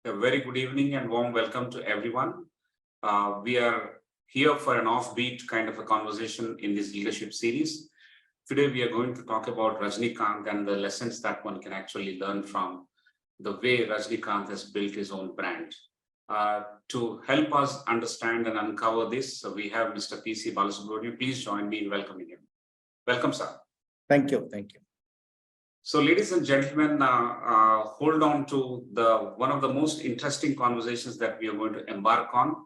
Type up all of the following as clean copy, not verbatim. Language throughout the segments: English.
A very good evening and warm welcome to everyone. We are here for an offbeat kind of a conversation in this leadership series. Today, we are going to talk about Rajnikanth and the lessons that one can actually learn from the way Rajnikanth has built his own brand. To help us understand and uncover this, we have Mr. P.C. Balasubramanian. Please join me in welcoming him. Welcome, sir. Thank you. Thank you. So, ladies and gentlemen, hold on to one of the most interesting conversations that we are going to embark on.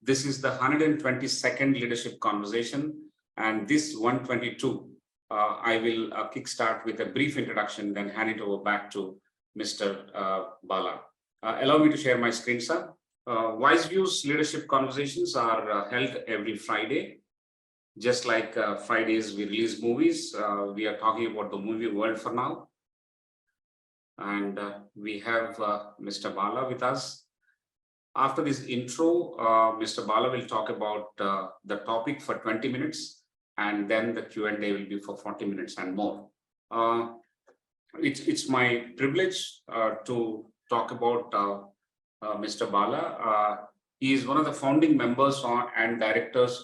This is the 122nd leadership conversation, and this 122, I will kickstart with a brief introduction, then hand it over back to Mr. Bala. Allow me to share my screen, sir. WiseViews leadership conversations are held every Friday. Just like Fridays, we release movies. We are talking about the movie world for now. And we have Mr. Bala with us. After this intro, Mr. Bala will talk about the topic for 20 minutes, and then the Q&A will be for 40 minutes and more. It's my privilege to talk about Mr. Bala. He is one of the founding members and directors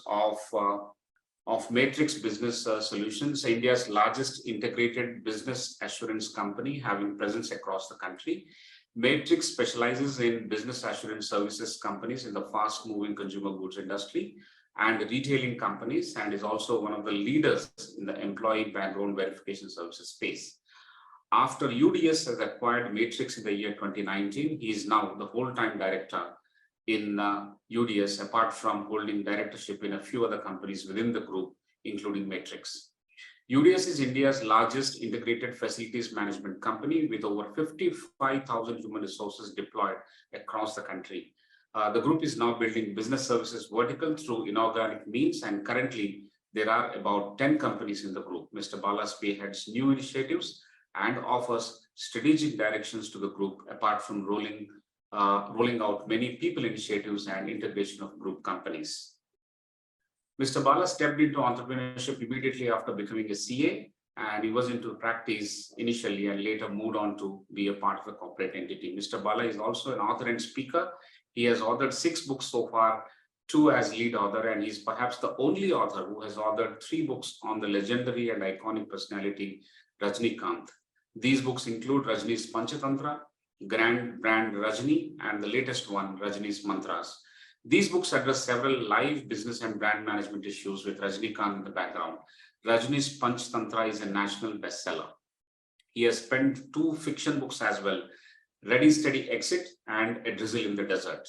of Matrix Business Solutions, India's largest integrated business assurance company, having presence across the country. Matrix specializes in business assurance services companies in the fast-moving consumer goods industry and retailing companies, and is also one of the leaders in the employee background verification services space. After UDS has acquired Matrix in the year 2019, he is now the whole-time director in UDS, apart from holding directorship in a few other companies within the group, including Matrix. UDS is India's largest integrated facilities management company with over 55,000 human resources deployed across the country. The group is now building business services vertical through inorganic means, and currently there are about 10 companies in the group. Mr. Bala spearheads new initiatives and offers strategic directions to the group, apart from rolling out many people initiatives and integration of group companies. Mr. Bala stepped into entrepreneurship immediately after becoming a CA, and he was into practice initially and later moved on to be a part of a corporate entity. Mr. Bala is also an author and speaker. He has authored 6 books so far, 2 as lead author, and he's perhaps the only author who has authored 3 books on the legendary and iconic personality Rajnikanth. These books include Rajni's Panchatantra, Grand Brand Rajni, and the latest one, Rajni's Mantras. These books address several live business and brand management issues with Rajnikanth in the background. Rajni's Panchatantra is a national bestseller. He has penned 2 fiction books as well, Ready, Steady, Exit and A Drizzle in the Desert.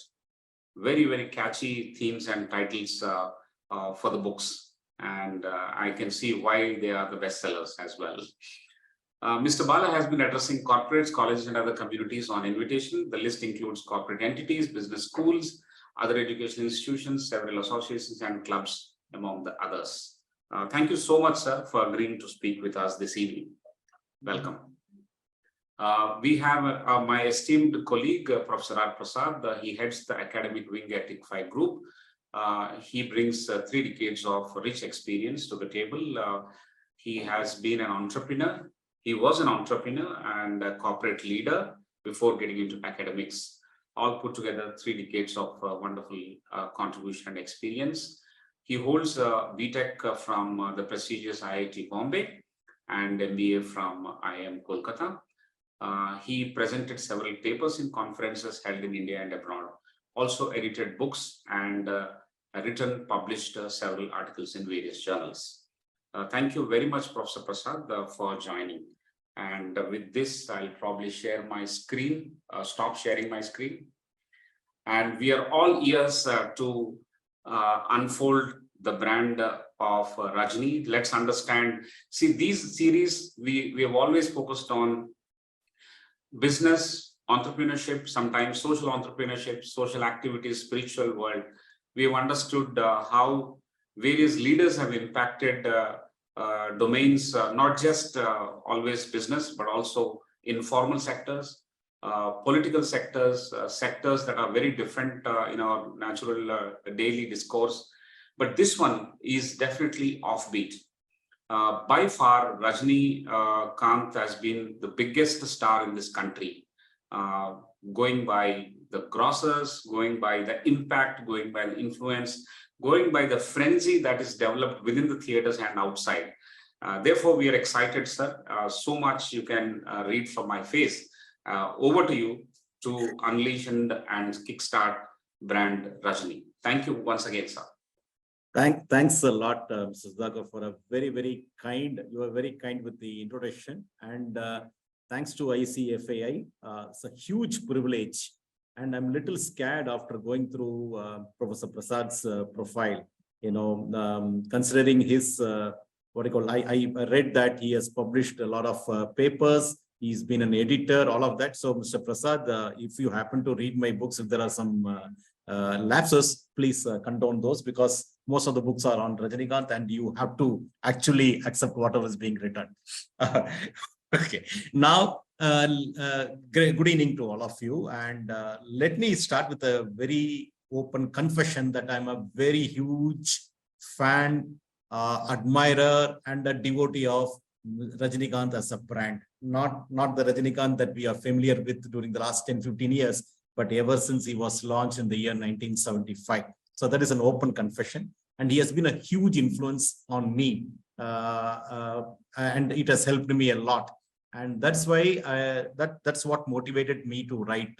Very, very catchy themes and titles for the books. And I can see why they are the bestsellers as well. Mr. Bala has been addressing corporates, colleges, and other communities on invitation. The list includes corporate entities, business schools, other educational institutions, several associations and clubs, among the others. Thank you so much, sir, for agreeing to speak with us this evening. Welcome. We have my esteemed colleague, Prof. Prasad. He heads the academic wing at ICFAI Group. He brings 3 decades of rich experience to the table. He has been an entrepreneur. He was an entrepreneur and a corporate leader before getting into academics. All put together 3 decades of wonderful contribution and experience. He holds a BTech from the prestigious IIT Bombay and MBA from IIM Kolkata. He presented several papers in conferences held in India and abroad. Also edited books and published several articles in various journals. Thank you very much, Professor Prasad, for joining. And with this, I'll probably share my screen, stop sharing my screen. And we are all ears to unfold the brand of Rajni. Let's understand. See, these series, we have always focused on business, entrepreneurship, sometimes social entrepreneurship, social activities, spiritual world. We have understood how various leaders have impacted domains, not just always business, but also informal sectors, political sectors, sectors that are very different in our natural daily discourse. But this one is definitely offbeat. By far, Rajnikanth has been the biggest star in this country. going by the grosses, going by the impact, going by the influence, going by the frenzy that is developed within the theaters and outside. Therefore, we are excited, sir. So much you can read from my face. Over to you to unleash and kickstart brand Rajni. Thank you once again, sir. Thanks a lot, Mr. Sudhakar, for a very kind. You are very kind with the introduction, and thanks to ICFAI. It's a huge privilege, and I'm a little scared after going through Professor Prasad's profile. Considering his what I call, I read that he has published a lot of papers. He's been an editor, all of that. So, Mr. Prasad, if you happen to read my books, if there are some lapses, please condone those, because most of the books are on Rajnikanth and you have to actually accept whatever is being written. Okay. Now, good evening to all of you. And let me start with a very open confession that I'm a very huge fan, admirer, and a devotee of Rajnikanth as a brand. Not the Rajnikanth that we are familiar with during the last 10-15 years, but ever since he was launched in the year 1975. So that is an open confession. And he has been a huge influence on me. And it has helped me a lot. And that's why that's what motivated me to write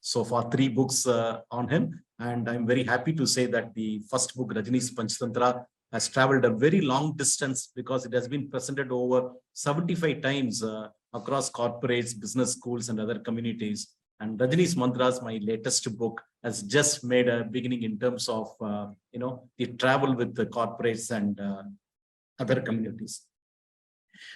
so far 3 books on him. And I'm very happy to say that the first book, Rajni's Panchtantra, has traveled a very long distance because it has been presented over 75 times across corporates, business schools, and other communities. And Rajni's Mantras, my latest book, has just made a beginning in terms of the travel with the corporates and other communities.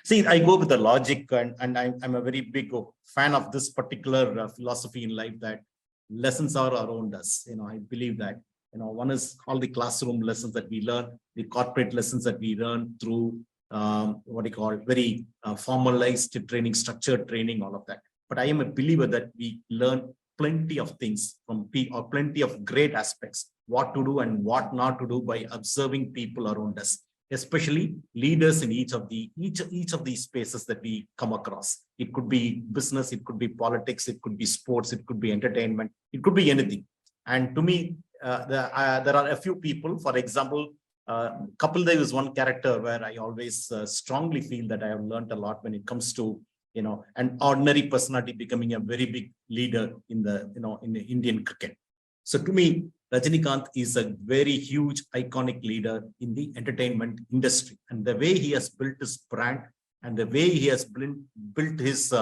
See, I go with the logic, and I'm a very big fan of this particular philosophy in life, that lessons are around us. I believe that. One is all the classroom lessons that we learn, the corporate lessons that we learn through what you call very formalized training, structured training, all of that. But I am a believer that we learn plenty of things from people, or plenty of great aspects, what to do and what not to do by observing people around us, especially leaders in each of these spaces that we come across. It could be business, it could be politics, it could be sports, it could be entertainment, it could be anything. And to me, there are a few people. For example, Kapil Dev is one character where I always strongly feel that I have learned a lot when it comes to an ordinary personality becoming a very big leader in the Indian cricket. So to me, Rajnikanth is a very huge iconic leader in the entertainment industry, and the way he has built his brand and the way he has built his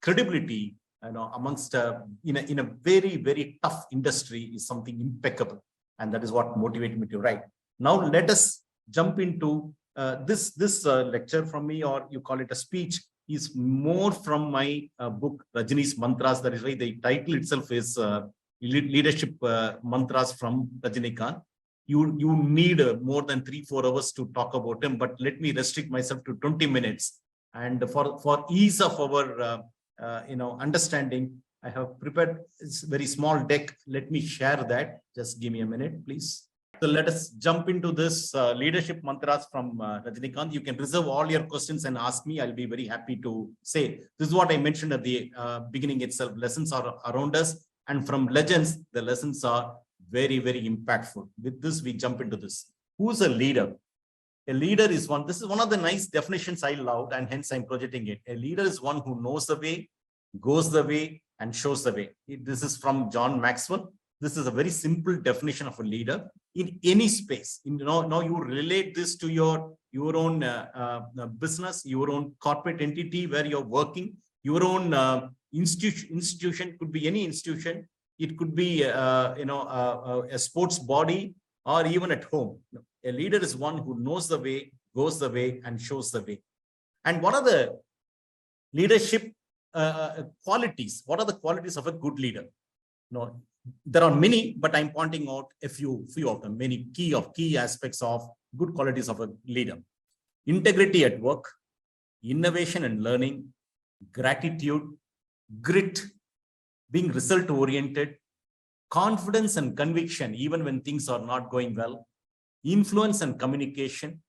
credibility amongst in a very tough industry is something impeccable, and that is what motivated me to write. Now let us jump into this lecture from me, or you call it a speech, is more from my book Rajni's Mantras. That is why the title itself is Leadership Mantras from Rajnikanth. You need more than 3-4 hours to talk about him, but let me restrict myself to 20 minutes. And for ease of our understanding, I have prepared this very small deck. Let me share that. Just give me a minute, please. So let us jump into this leadership mantras from Rajnikanth. You can reserve all your questions and ask me. I'll be very happy to say. This is what I mentioned at the beginning itself. Lessons are around us, and from legends, the lessons are very impactful. With this, we jump into this. Who's a leader? A leader is one. This is one of the nice definitions I loved, and hence I'm projecting it. A leader is one who knows the way, goes the way, and shows the way. This is from John Maxwell. This is a very simple definition of a leader in any space. Now you relate this to your own business, your own corporate entity where you're working, your own institution. Could be any institution. It could be a sports body, or even at home. A leader is one who knows the way, goes the way, and shows the way. And what are the leadership qualities? What are the qualities of a good leader? There are many, but I'm pointing out a few of them. Many key aspects of good qualities of a leader: integrity at work, innovation and learning, gratitude, grit, being result oriented, confidence and conviction even when things are not going well, influence and communication,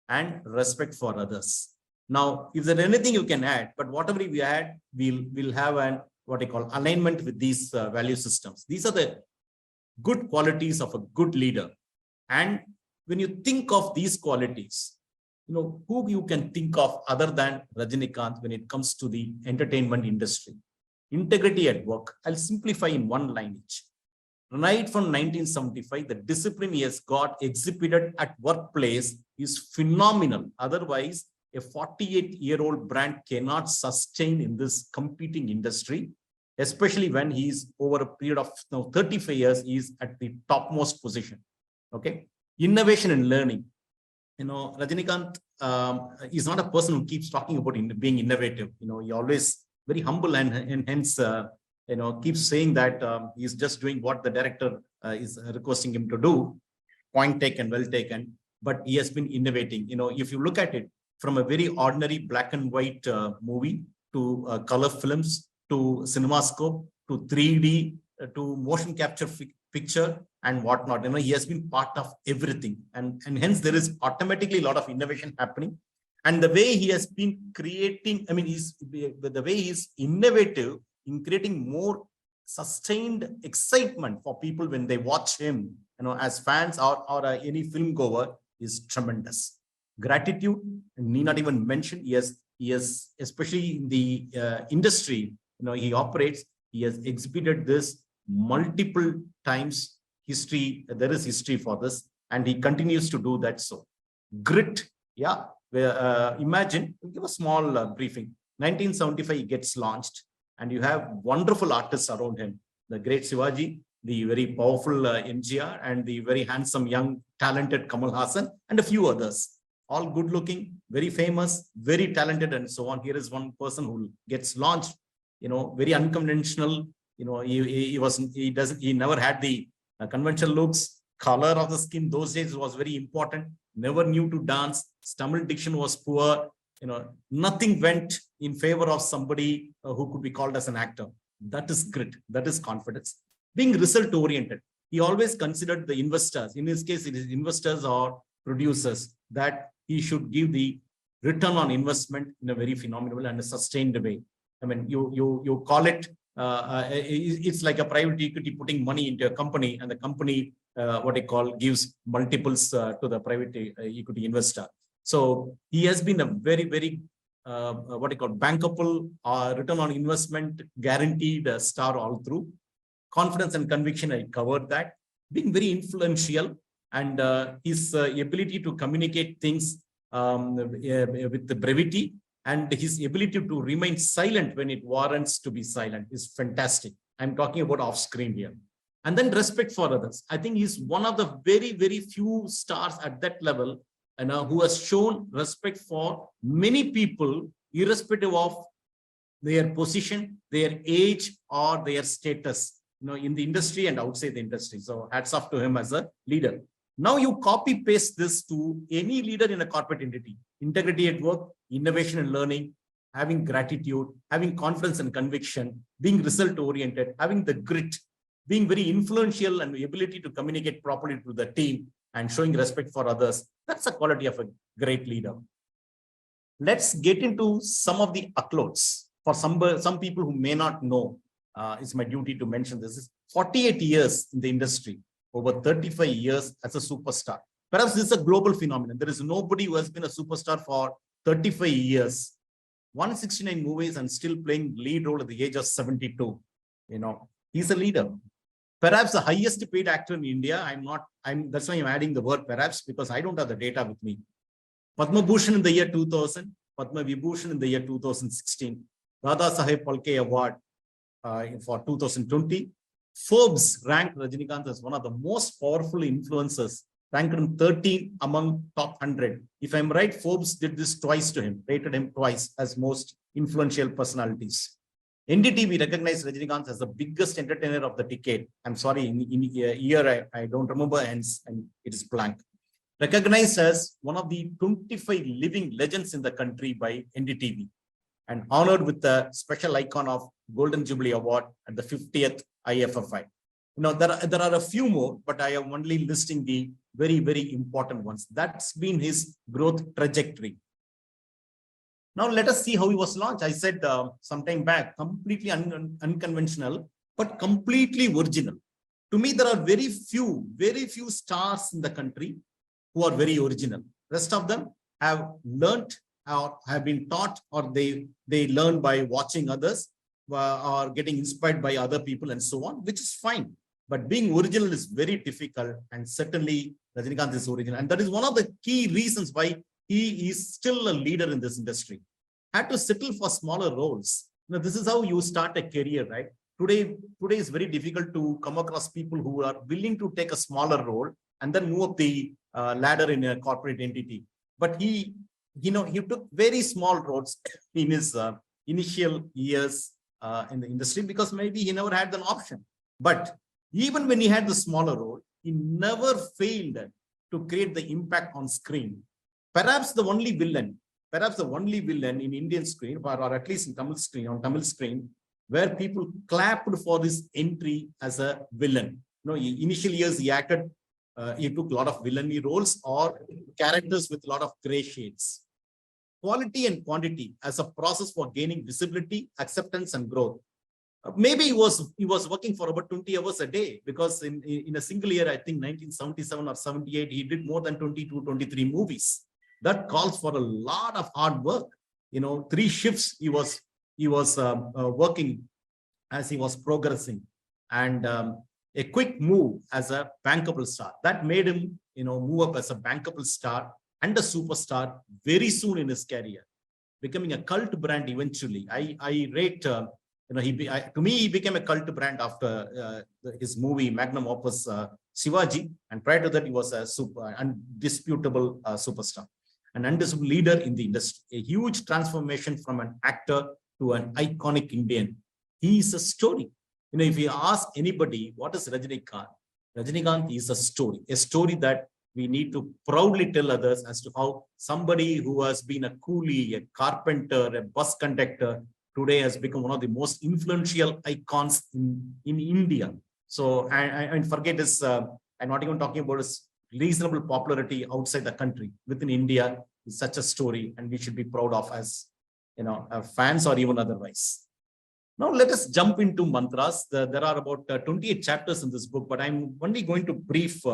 and respect for others. Now, if there's anything you can add, but whatever we add, we'll have an what I call alignment with these value systems. These are the good qualities of a good leader. And when you think of these qualities, who you can think of other than Rajnikanth when it comes to the entertainment industry? Integrity at work. I'll simplify in one line each. Right from 1975, the discipline he has got exhibited at workplace is phenomenal. Otherwise, a 48-year-old brand cannot sustain in this competing industry, especially when he's over a period of 35 years, he's at the topmost position. Okay. Innovation and learning. Rajnikanth is not a person who keeps talking about being innovative. He always very humble and hence, keeps saying that he's just doing what the director is requesting him to do. Point taken, well taken. But he has been innovating. If you look at it from a very ordinary black and white movie to color films, to CinemaScope, to 3D, to motion capture picture and whatnot. He has been part of everything. And hence there is automatically a lot of innovation happening. And the way he has been creating, the way he's innovative in creating more sustained excitement for people when they watch him, as fans or any film goer is tremendous. Gratitude, need not even mention, he has especially in the industry, he operates, he has exhibited this multiple times. History, there is history for this, and he continues to do that. So grit, yeah, imagine, give a small briefing. 1975 he gets launched, and you have wonderful artists around him, the great Shivaji, the very powerful MGR, and the very handsome, young, talented Kamal Hassan, and a few others. All good looking, very famous, very talented, and so on. Here is one person who gets launched, very unconventional. He never had the conventional looks, color of the skin. Those days was very important. Never knew to dance. Tamil diction was poor. Nothing went in favor of somebody who could be called as an actor. That is grit. That is confidence. Being result oriented. He always considered the investors. In his case, it is investors or producers, that he should give the return on investment in a very phenomenal and a sustained way. You call it, it's like a private equity putting money into a company, and the company, gives multiples to the private equity investor. So he has been a very, very, bankable return on investment, guaranteed star all through. Confidence and conviction, I covered that. Being very influential, and his ability to communicate things with the brevity, and his ability to remain silent when it warrants to be silent is fantastic. I'm talking about off screen here. And then respect for others. I think he's one of the very, very few stars at that level, who has shown respect for many people, irrespective of their position, their age, or their status, in the industry and outside the industry. So hats off to him as a leader. Now you copy paste this to any leader in a corporate entity. Integrity at work, innovation and learning, having gratitude, having confidence and conviction, being result oriented, having the grit, being very influential, and the ability to communicate properly to the team, and showing respect for others. That's the quality of a great leader. Let's get into some of the accolades. For some people who may not know, it's my duty to mention this. Is 48 years in the industry, over 35 years as a superstar. Perhaps this is a global phenomenon. There is nobody who has been a superstar for 35 years. 169 movies and still playing lead role at the age of 72. He's a leader. Perhaps the highest paid actor in India. That's why I'm adding the word perhaps, because I don't have the data with me. Padma Bhushan in the year 2000, Padma Vibhushan in the year 2016, Dada Saheb Phalke Award for 2020. Forbes ranked Rajnikanth as one of the most powerful influencers, ranked him 13 among top 100. If I'm right, Forbes did this twice to him, rated him twice as most influential personalities. NDTV recognized Rajnikanth as the biggest entertainer of the decade. I'm sorry, in year I don't remember, and it is blank. Recognized as one of the 25 living legends in the country by NDTV, and honored with the special icon of Golden Jubilee Award at the 50th ICFAI. There are a few more, but I am only listing the very, very important ones. That's been his growth trajectory. Now let us see how he was launched. I said sometime back, completely unconventional, but completely original. To me, there are very few stars in the country who are very original. Rest of them have learnt or have been taught, or they learn by watching others or getting inspired by other people and so on, which is fine. But being original is very difficult, and certainly Rajnikanth is original. And that is one of the key reasons why he is still a leader in this industry. Had to settle for smaller roles. This is how you start a career, right? Today is very difficult to come across people who are willing to take a smaller role and then move up the ladder in a corporate entity. But he took very small roles in his initial years in the industry, because maybe he never had an option. But even when he had the smaller role, he never failed to create the impact on screen. Perhaps the only villain in Indian screen, or at least in Tamil screen, where people clapped for his entry as a villain. Initial years he acted, he took a lot of villainy roles or characters with a lot of gray shades. Quality and quantity as a process for gaining visibility, acceptance, and growth. Maybe he was working for about 20 hours a day, because in a single year, I think 1977 or 78, he did more than 22, 23 movies. That calls for a lot of hard work. 3 shifts he was working as he was progressing, and a quick move as a bankable star that made him move up as a bankable star and a superstar very soon in his career, becoming a cult brand eventually. I rate to me he became a cult brand after his movie magnum opus Shivaji, and prior to that he was a undisputable superstar, an undisputable leader in the industry. A huge transformation from an actor to an iconic Indian. He is a story. If you ask anybody what is Rajnikanth, Rajnikanth is a story that we need to proudly tell others as to how somebody who has been a coolie, a carpenter, a bus conductor, today has become one of the most influential icons in India. So, and forget this, I'm not even talking about his reasonable popularity outside the country. Within India, is such a story, and we should be proud of as fans or even otherwise. Now let us jump into mantras. There are about 28 chapters in this book, but I'm only going to brief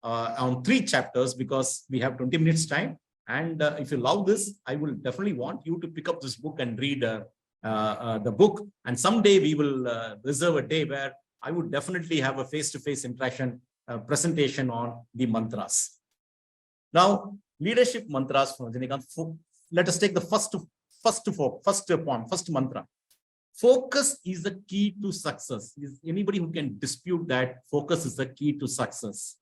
on 3 chapters because we have 20 minutes time. And if you love this, I will definitely want you to pick up this book and read the book. And someday we will reserve a day where I would definitely have a face-to-face interaction presentation on the mantras. Now, leadership mantras from Rajnikanth. Let us take the first mantra. Focus is the key to success. Is anybody who can dispute that focus is the key to success?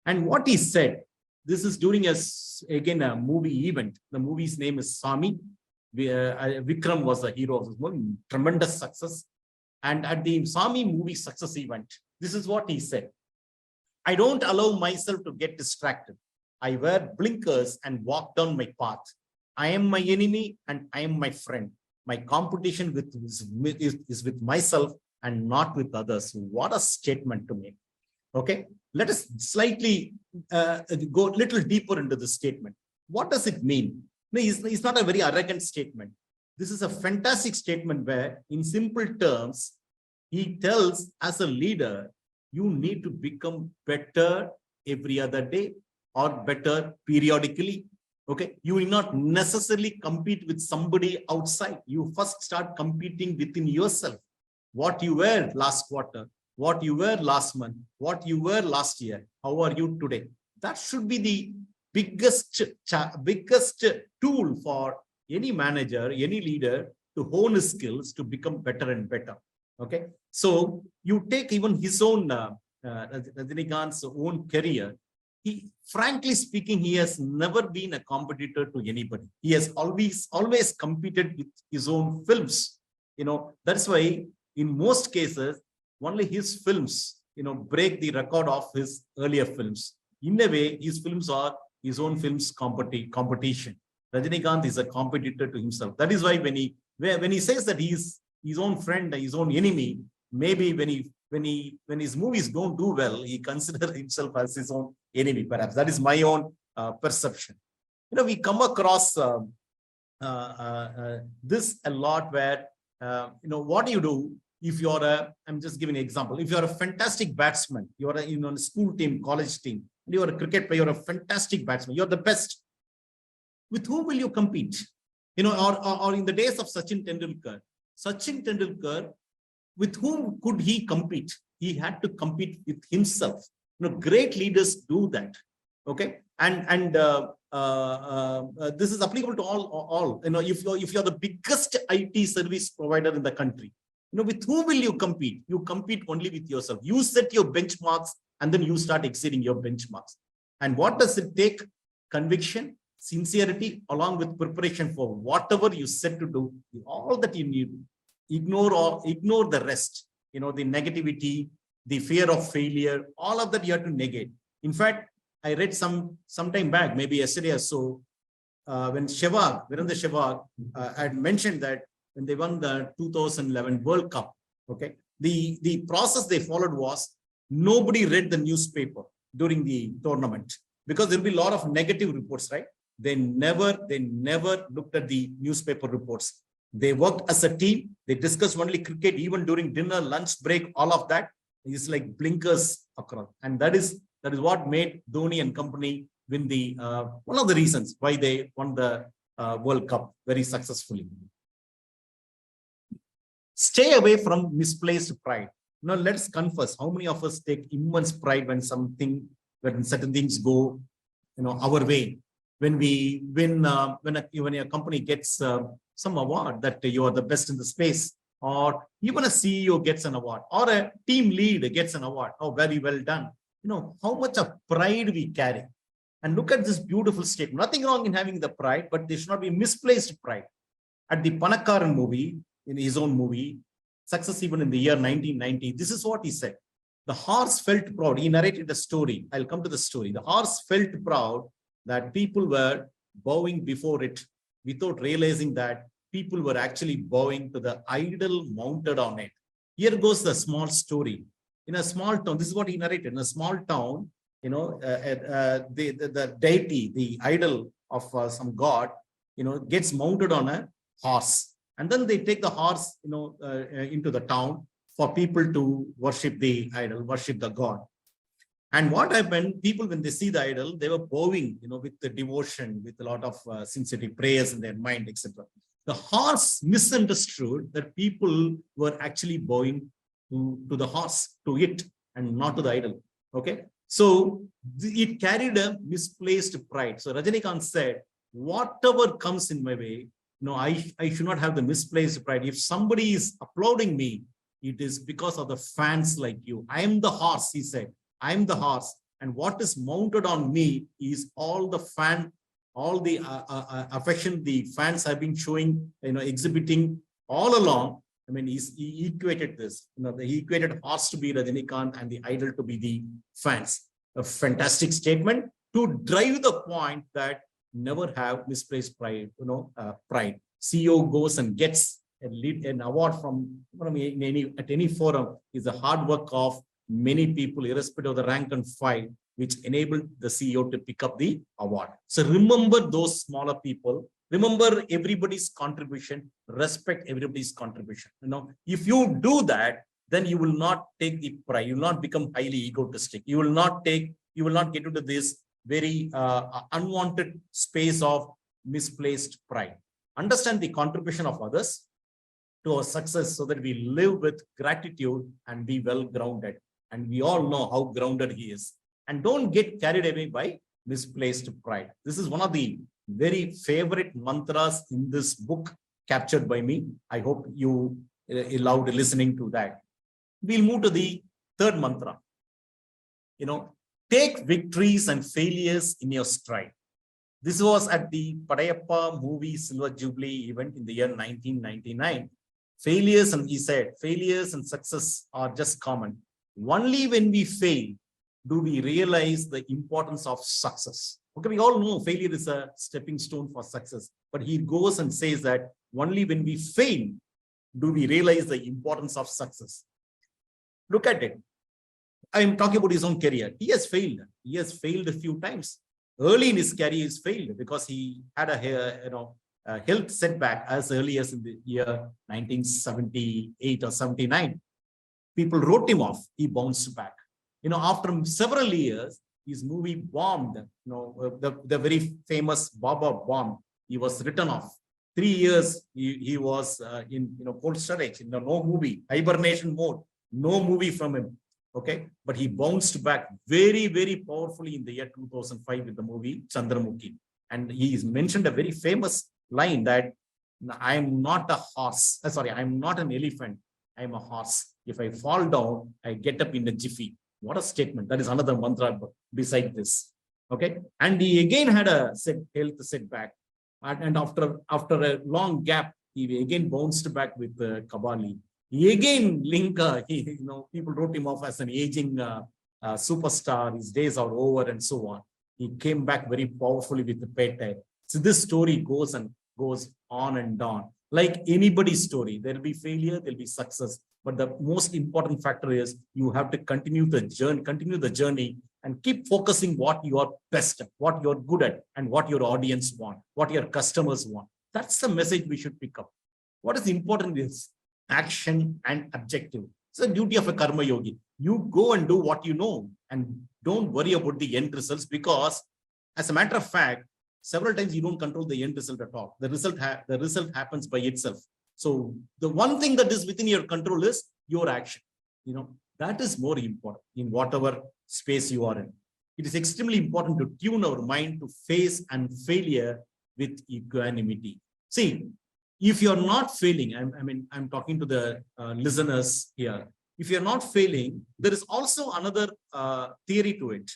And what he said, this is during a movie event. The movie's name is Swami. Vikram was the hero of this movie, tremendous success. And at the Swami movie success event, this is what he said. I don't allow myself to get distracted. I wear blinkers and walk down my path. I am my enemy and I am my friend. My competition is with myself and not with others. What a statement to make. Okay, let us slightly go a little deeper into the statement. What does it mean? No, it's not a very arrogant statement. This is a fantastic statement where, in simple terms, he tells as a leader, you need to become better every other day or better periodically. Okay, you will not necessarily compete with somebody outside. You first start competing within yourself. What you were last quarter, what you were last month, what you were last year, how are you today? That should be the biggest tool for any manager, any leader to hone his skills to become better and better. Okay, so you take even his own Rajnikanth's own career. Frankly speaking, he has never been a competitor to anybody. He has always competed with his own films. That's why in most cases, only his films, break the record of his earlier films. In a way, his films are his own films competition. Rajnikanth is a competitor to himself. That is why when he says that he is his own friend, his own enemy, maybe when his movies don't do well, he considers himself as his own enemy, perhaps. That is my own perception. We come across this a lot where, what do you do if you're I'm just giving an example. If you're a fantastic batsman, you're a school team, college team, and you're a cricket player, you're a fantastic batsman, you're the best. With whom will you compete? Or in the days of Sachin Tendulkar, with whom could he compete? He had to compete with himself. Great leaders do that. Okay, and this is applicable to all. If you're the biggest IT service provider in the country, with whom will you compete? You compete only with yourself. You set your benchmarks and then you start exceeding your benchmarks. And what does it take? Conviction, sincerity, along with preparation for whatever you set to do. All that you need. Ignore the rest. The negativity, the fear of failure, all of that you have to negate. In fact, I read some time back, maybe yesterday or so, when Virendra Sehwag had mentioned that when they won the 2011 World Cup, okay, the process they followed was nobody read the newspaper during the tournament because there'll be a lot of negative reports, right? They never looked at the newspaper reports. They worked as a team. They discussed only cricket, even during dinner, lunch break, all of that is like blinkers across. And that is what made Dhoni and company win the one of the reasons why they won the World Cup very successfully. Stay away from misplaced pride. Now let's confess, how many of us take immense pride when certain things go, our way? When we win, when a company gets some award that you are the best in the space, or even a CEO gets an award, or a team lead gets an award. Oh, very well done. How much of pride we carry. And look at this beautiful statement. Nothing wrong in having the pride, but there should not be misplaced pride. At the Panakaran movie, in his own movie, success even in the year 1990, this is what he said. The horse felt proud. He narrated the story. I'll come to the story. The horse felt proud that people were bowing before it without realizing that people were actually bowing to the idol mounted on it. Here goes the small story. In a small town, this is what he narrated. In a small town, the deity, the idol of some god, gets mounted on a horse. And then they take the horse, into the town for people to worship the idol, worship the god. And what happened, people, when they see the idol, they were bowing, with the devotion, with a lot of sincere prayers in their mind, etc. The horse misunderstood that people were actually bowing to the horse, to it, and not to the idol. Okay. So it carried a misplaced pride. So Rajnikanth said, whatever comes in my way, I should not have the misplaced pride. If somebody is applauding me, it is because of the fans like you. I am the horse, he said. I am the horse. And what is mounted on me is all the affection the fans have been showing, exhibiting all along. I mean, he equated this, he equated horse to be Rajnikanth and the idol to be the fans. A fantastic statement to drive the point that never have misplaced pride. Pride. CEO goes and gets an award from at any forum is the hard work of many people, irrespective of the rank and file, which enabled the CEO to pick up the award. So remember those smaller people. Remember everybody's contribution. Respect everybody's contribution. If you do that, then you will not take the pride. You will not become highly egotistic. You will not get into this very unwanted space of misplaced pride. Understand the contribution of others to our success so that we live with gratitude and be well grounded. And we all know how grounded he is. And don't get carried away by misplaced pride. This is one of the very favorite mantras in this book captured by me. I hope you allowed listening to that. We'll move to the third mantra. Take victories and failures in your stride. This was at the Padayappa movie Silver Jubilee event in the year 1999. Failures, and he said, failures and success are just common. Only when we fail do we realize the importance of success. Okay, we all know failure is a stepping stone for success, but he goes and says that only when we fail do we realize the importance of success. Look at it. I'm talking about his own career. He has failed. He has failed a few times. Early in his career, he's failed because he had health setback as early as in the year 1978 or 79. People wrote him off. He bounced back. After several years, his movie bombed. The very famous Baba bomb. He was written off. 3 years he was in cold storage, no movie, hibernation mode, no movie from him. Okay, but he bounced back very, very powerfully in the year 2005 with the movie Chandramukhi. And he is mentioned a very famous line that I'm not a horse. Sorry, I'm not an elephant. I'm a horse. If I fall down, I get up in a jiffy. What a statement. That is another mantra beside this. Okay. And he again had a health setback. And after a long gap, he again bounced back with Kabali. He again people wrote him off as an aging superstar. His days are over and so on. He came back very powerfully with the Pete. So this story goes on and on. Like anybody's story, there'll be failure, there'll be success. But the most important factor is you have to continue the journey and keep focusing what you are best at, what you're good at, and what your audience want, what your customers want. That's the message we should pick up. What is important is action and objective. It's the duty of a karma yogi. You go and do what you know and don't worry about the end results, because as a matter of fact, several times you don't control the end result at all. The result happens by itself. So the one thing that is within your control is your action. That is more important in whatever space you are in. It is extremely important to tune our mind to face and failure with equanimity. See, if you're not failing, I'm talking to the listeners here. If you're not failing, there is also another theory to it.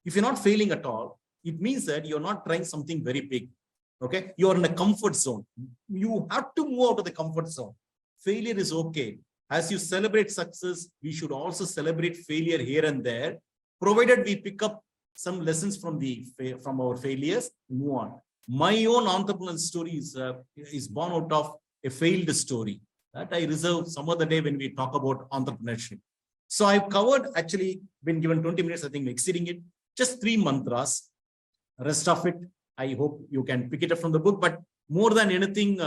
If you're not failing at all, it means that you're not trying something very big. Okay, you're in a comfort zone. You have to move out of the comfort zone. Failure is okay. As you celebrate success, we should also celebrate failure here and there, provided we pick up some lessons from our failures, move on. My own entrepreneurial story is born out of a failed story that I reserve some other day when we talk about entrepreneurship. So I've covered, actually been given 20 minutes, I think I'm exceeding it, just 3 mantras. Rest of it, I hope you can pick it up from the book. But more than anything,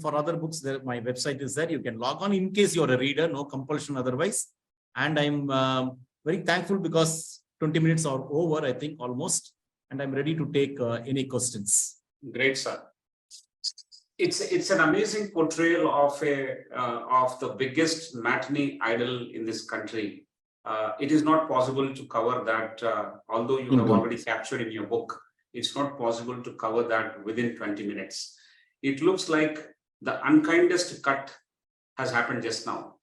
for other books, my website is there. You can log on in case you're a reader, no compulsion otherwise. And I'm very thankful because 20 minutes are over, I think, almost. And I'm ready to take any questions. Great, sir. It's an amazing portrayal of the biggest matinee idol in this country. It is not possible to cover that, although you have already captured in your book. It's not possible to cover that within 20 minutes. It looks like the unkindest cut has happened just now.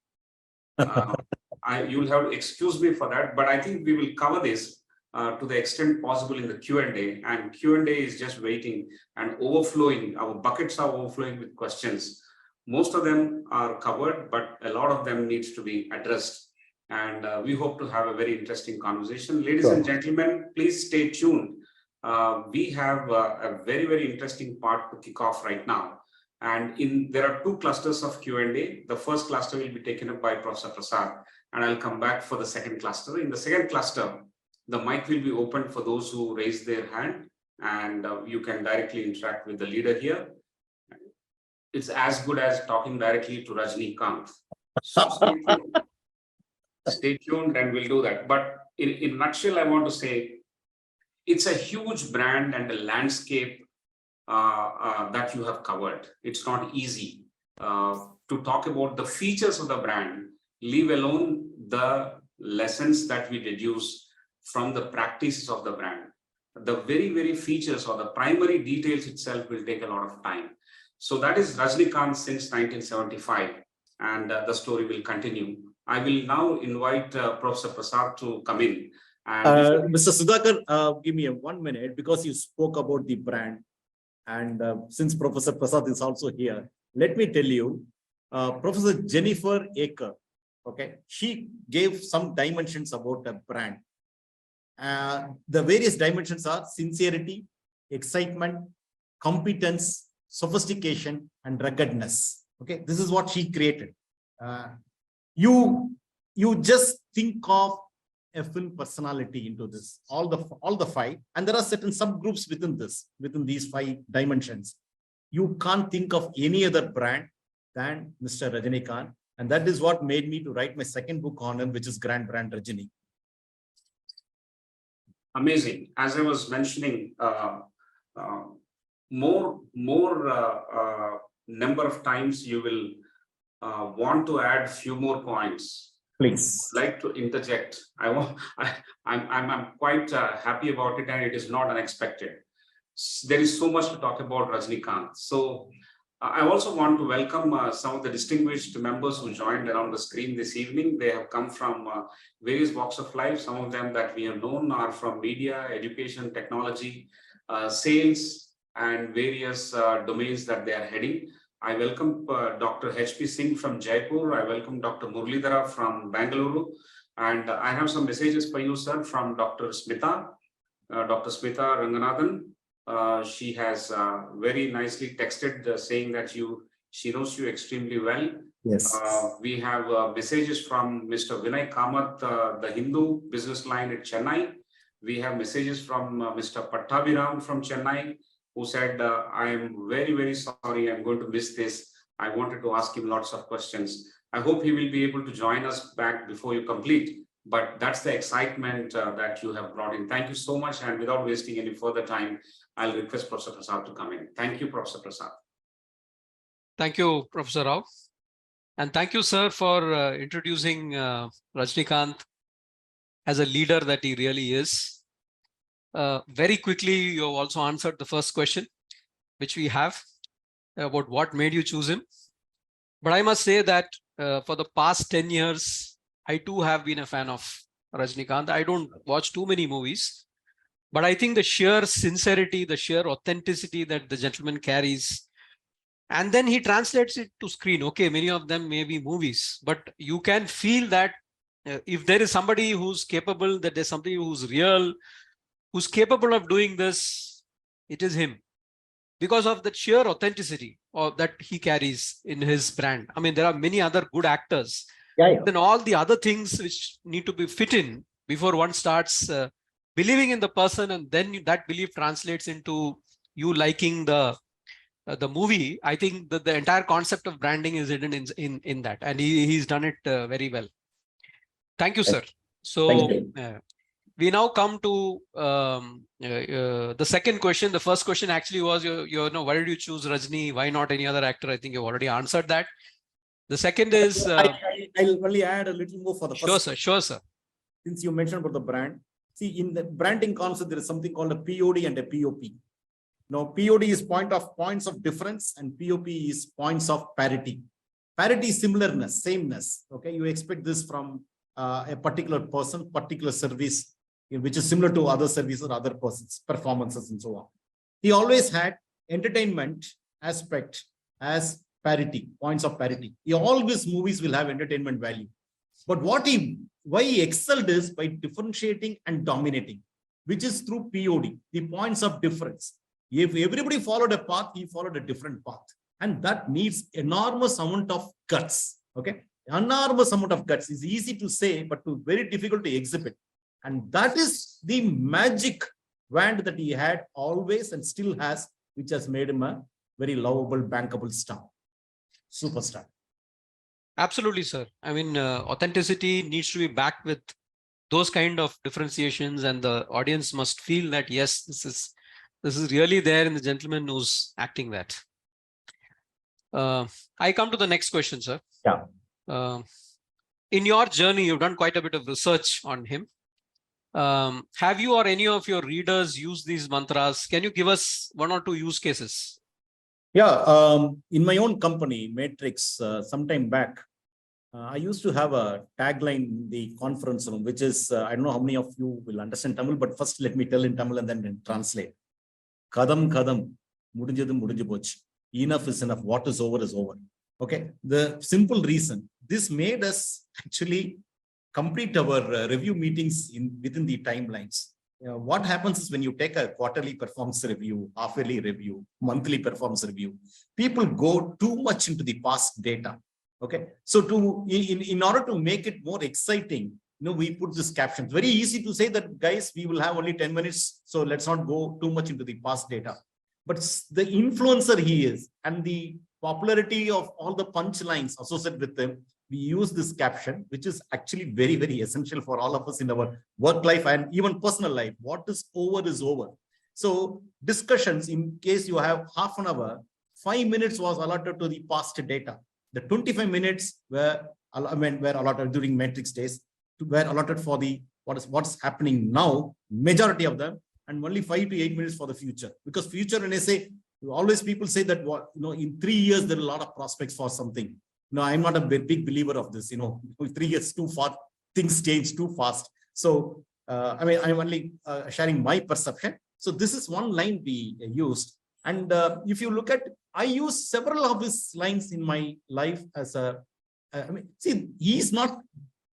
You'll have to excuse me for that, but I think we will cover this to the extent possible in the Q&A, and Q&A is just waiting and overflowing. Our buckets are overflowing with questions. Most of them are covered, but a lot of them needs to be addressed. And we hope to have a very interesting conversation. Ladies and gentlemen, please stay tuned. We have a very, very interesting part to kick off right now. And there are 2 clusters of Q&A. The first cluster will be taken up by Prof. Prasad, and I'll come back for the second cluster. In the second cluster, the mic will be open for those who raise their hand, and you can directly interact with the leader here. It's as good as talking directly to Rajnikanth. So stay tuned and we'll do that. But in a nutshell, I want to say it's a huge brand and a landscape that you have covered. It's not easy to talk about the features of the brand, leave alone the lessons that we deduce from the practices of the brand. The very, very features or the primary details itself will take a lot of time. So that is Rajnikanth since 1975, and the story will continue. I will now invite Professor Prasad to come in. And Mr. Sudhakar, give me 1 minute, because you spoke about the brand. And since Professor Prasad is also here, let me tell you, Professor Jennifer Aker, okay, she gave some dimensions about a brand. The various dimensions are sincerity, excitement, competence, sophistication, and ruggedness. Okay, this is what she created. You just think of a film personality into this, all the five, and there are certain subgroups within these 5 dimensions. You can't think of any other brand than Mr. Rajnikanth, and that is what made me to write my second book on him, which is Grand Brand Rajni. Amazing. As I was mentioning, more number of times you will want to add few more points. Please. Like to interject. I'm quite happy about it, and it is not unexpected. There is so much to talk about Rajnikanth. So I also want to welcome some of the distinguished members who joined around the screen this evening. They have come from various walks of life. Some of them that we have known are from media, education, technology, sales, and various domains that they are heading. I welcome Dr. H.P. Singh from Jaipur. I welcome Dr. Muralidhara from Bangalore. And I have some messages for you, sir, from Dr. Smita. Dr. Smita Ranganathan. She has very nicely texted saying that she knows you extremely well. Yes. We have messages from Mr. Vinay Kamath, the Hindu business line at Chennai. We have messages from Mr. Pattabhiram from Chennai, who said, I am very, very sorry, I'm going to miss this. I wanted to ask him lots of questions. I hope he will be able to join us back before you complete. But that's the excitement that you have brought in. Thank you so much. And without wasting any further time, I'll request Professor Prasad to come in. Thank you, Professor Prasad. Thank you, Professor Rao. And thank you, sir, for introducing Rajnikanth as a leader that he really is. Very quickly, you have also answered the first question, which we have about what made you choose him. But I must say that for the past 10 years, I too have been a fan of Rajnikanth. I don't watch too many movies, but I think the sheer sincerity, the sheer authenticity that the gentleman carries, and then he translates it to screen. Okay, many of them may be movies, but you can feel that if there is somebody who's capable, that there's somebody who's real, who's capable of doing this, it is him. Because of that sheer authenticity that he carries in his brand. I mean, there are many other good actors. Then all the other things which need to be fit in before one starts believing in the person, and then that belief translates into you liking the movie. I think that the entire concept of branding is hidden in that, and he's done it very well. Thank you, sir. So we now come to the second question. The first question actually was, why did you choose Rajni? Why not any other actor? I think you've already answered that. The second is... I'll only add a little more for the first. Sure, sir. Since you mentioned about the brand, see, in the branding concept, there is something called a POD and a POP. Now, POD is points of difference, and POP is points of parity. Parity is similarness, sameness. Okay, you expect this from a particular person, particular service, which is similar to other services or other persons' performances and so on. He always had entertainment aspect as parity, points of parity. All his movies will have entertainment value. But why he excelled is by differentiating and dominating, which is through POD, the points of difference. If everybody followed a path, he followed a different path. And that needs enormous amount of guts. Okay, enormous amount of guts is easy to say, but very difficult to exhibit. And that is the magic wand that he had always and still has, which has made him a very lovable, bankable star. Superstar. Absolutely, sir. I mean, authenticity needs to be backed with those kind of differentiations, and the audience must feel that, yes, this is really there in the gentleman who's acting that. I come to the next question, sir. Yeah. In your journey, you've done quite a bit of research on him. Have you or any of your readers used these mantras? Can you give us one or two use cases? Yeah, in my own company, Matrix, some time back, I used to have a tagline in the conference room, which is, I don't know how many of you will understand Tamil, but first let me tell in Tamil and then translate. Kadam kadam, mudinjadum mudinju pochu. Enough is enough. What is over is over. Okay. The simple reason, this made us actually complete our review meetings within the timelines. What happens is when you take a quarterly performance review, half-yearly review, monthly performance review, people go too much into the past data. Okay, so in order to make it more exciting, we put this caption. Very easy to say that, guys, we will have only 10 minutes. So let's not go too much into the past data. But the influencer he is and the popularity of all the punchlines associated with him, we use this caption, which is actually very, very essential for all of us in our work life and even personal life. What is over is over. So discussions, in case you have half an hour, 5 minutes was allotted to the past data. The 25 minutes were allotted during matrix days, were allotted for the what's happening now, majority of them, and only 5 to 8 minutes for the future. Because future, when I say, always people say that in 3 years there are a lot of prospects for something. No, I'm not a big believer of this. 3 years too far, things change too fast. So I'm only sharing my perception. So this is one line we used. And if you look at, I use several of his lines in my life as a, see, he's not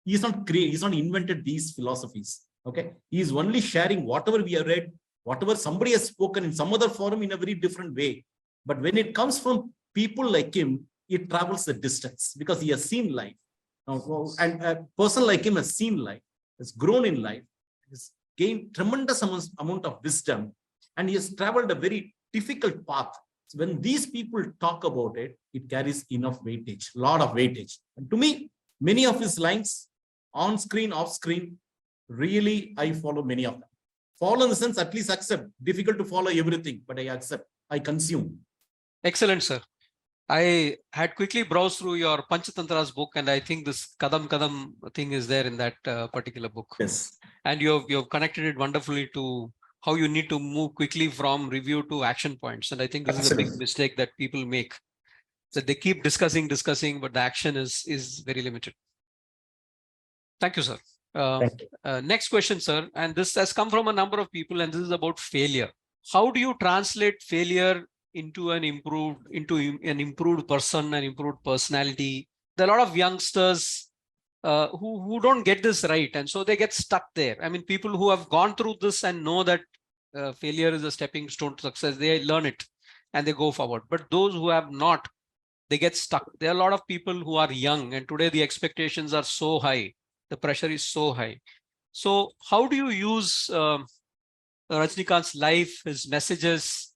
invented these philosophies. Okay. He's only sharing whatever we have read, whatever somebody has spoken in some other forum in a very different way. But when it comes from people like him, it travels the distance because he has seen life. And a person like him has seen life, has grown in life, has gained tremendous amount of wisdom, and he has traveled a very difficult path. So when these people talk about it, it carries enough weightage, a lot of weightage. And to me, many of his lines, on screen, off screen, really, I follow many of them. Follow in the sense, at least accept. Difficult to follow everything, but I accept, I consume. Excellent, sir. I had quickly browsed through your Panchatantra's book, and I think this Kadam thing is there in that particular book. Yes. And you've connected it wonderfully to how you need to move quickly from review to action points. And I think this is a big mistake that people make, that they keep discussing, but the action is very limited. Thank you, sir. Thank you. Next question, sir. And this has come from a number of people, and this is about failure. How do you translate failure into an improved person, an improved personality? There are a lot of youngsters who don't get this right, and so they get stuck there. I mean, people who have gone through this and know that failure is a stepping stone to success, they learn it and they go forward. But those who have not, they get stuck. There are a lot of people who are young, and today the expectations are so high, the pressure is so high. So how do you use Rajnikanth's life, his messages,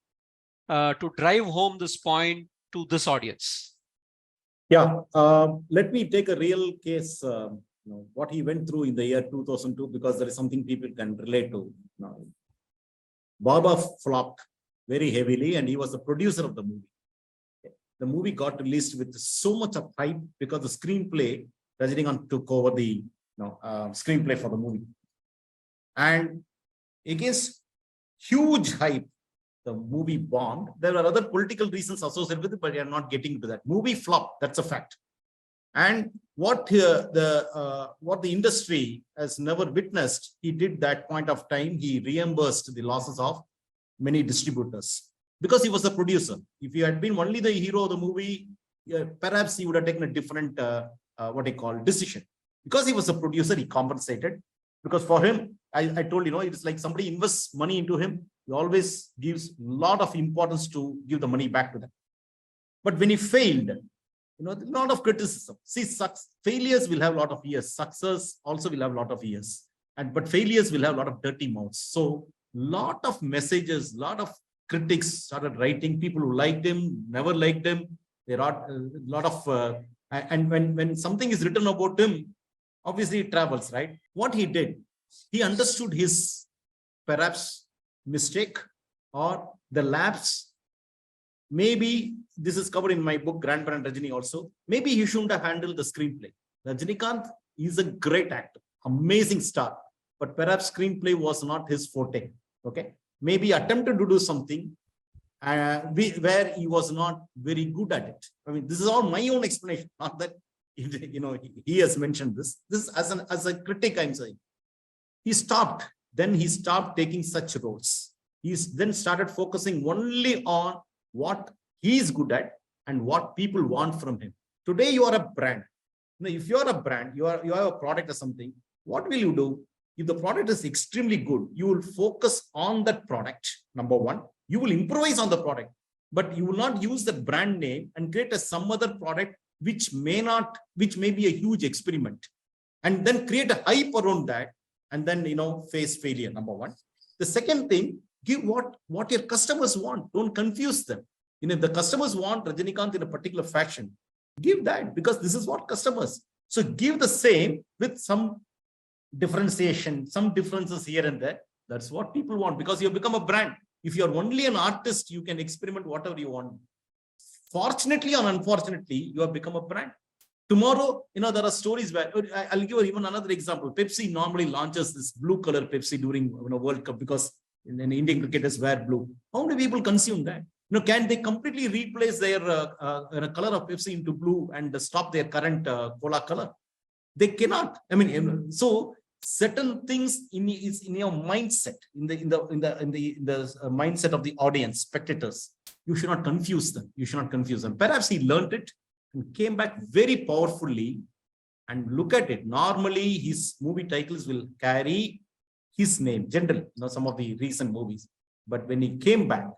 to drive home this point to this audience? Yeah, let me take a real case, what he went through in the year 2002, because there is something people can relate to. Baba flopped very heavily, and he was the producer of the movie. The movie got released with so much of hype because the screenplay, Rajnikanth took over the screenplay for the movie. And against huge hype, the movie bombed. There were other political reasons associated with it, but we are not getting into that. Movie flopped, that's a fact. And what the industry has never witnessed, he did that point of time, he reimbursed the losses of many distributors because he was the producer. If he had been only the hero of the movie, perhaps he would have taken a different, decision. Because he was a producer, he compensated. Because for him, I told it's like somebody invests money into him, he always gives a lot of importance to give the money back to them. But when he failed, a lot of criticism. See, failures will have a lot of years. Success also will have a lot of years. But failures will have a lot of dirty mouths. So lot of messages, lot of critics started writing, people who liked him, never liked him. There are a lot of, and when something is written about him, obviously it travels, right? What he did, he understood his perhaps mistake or the lapse. Maybe this is covered in my book, Grandparent Rajni also. Maybe he shouldn't have handled the screenplay. Rajnikanth is a great actor, amazing star, but perhaps screenplay was not his forte. Okay, maybe attempted to do something where he was not very good at it. I mean, this is all my own explanation, not that he has mentioned this. This as a critic, I'm saying. He stopped. Then he stopped taking such roles. He then started focusing only on what he's good at and what people want from him. Today, you are a brand. If you're a brand, you have a product or something, what will you do? If the product is extremely good, you will focus on that product, number one. You will improvise on the product, but you will not use the brand name and create some other product which may be a huge experiment. and then create a hype around that, and then, face failure, number one. The second thing, give what your customers want. Don't confuse them. If the customers want Rajnikanth in a particular fashion, give that, because this is what customers. So give the same with some differentiation, some differences here and there. That's what people want, because you become a brand. If you're only an artist, you can experiment whatever you want. Fortunately or unfortunately, you have become a brand. Tomorrow, there are stories where I'll give you even another example. Pepsi normally launches this blue color Pepsi during World Cup, because in Indian cricketers wear blue. How many people consume that? Can they completely replace their color of Pepsi into blue and stop their current cola color? They cannot. So certain things in your mindset, in the mindset of the audience, spectators, you should not confuse them. You should not confuse them. Perhaps he learned it and came back very powerfully. And look at it. Normally, his movie titles will carry his name, generally, some of the recent movies. But when he came back,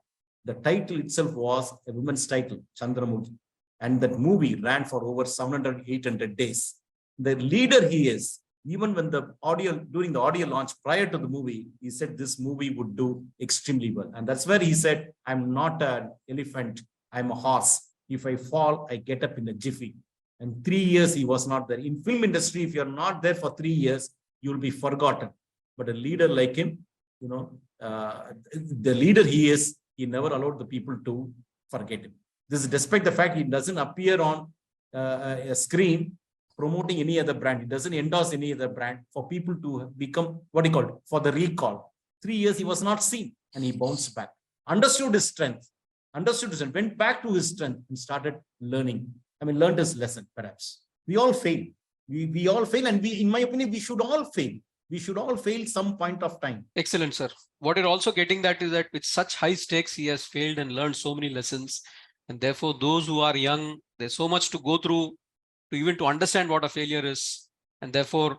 the title itself was a woman's title, Chandramukhi. And that movie ran for over 700, 800 days. The leader he is, even when during the audio launch prior to the movie, he said this movie would do extremely well. And that's where he said, I'm not an elephant, I'm a horse. If I fall, I get up in a jiffy. And 3 years he was not there. In film industry, if you're not there for 3 years, you'll be forgotten. But a leader like him, the leader he is, he never allowed the people to forget him. This is despite the fact he doesn't appear on a screen promoting any other brand. He doesn't endorse any other brand for people to become, for the recall. 3 years he was not seen, and he bounced back. Understood his strength, went back to his strength and started learning. Learned his lesson, perhaps. We all fail. We all fail, and in my opinion, we should all fail. We should all fail some point of time. Excellent, sir. What you're also getting that is that with such high stakes, he has failed and learned so many lessons. And therefore, those who are young, there's so much to go through to understand what a failure is. And therefore,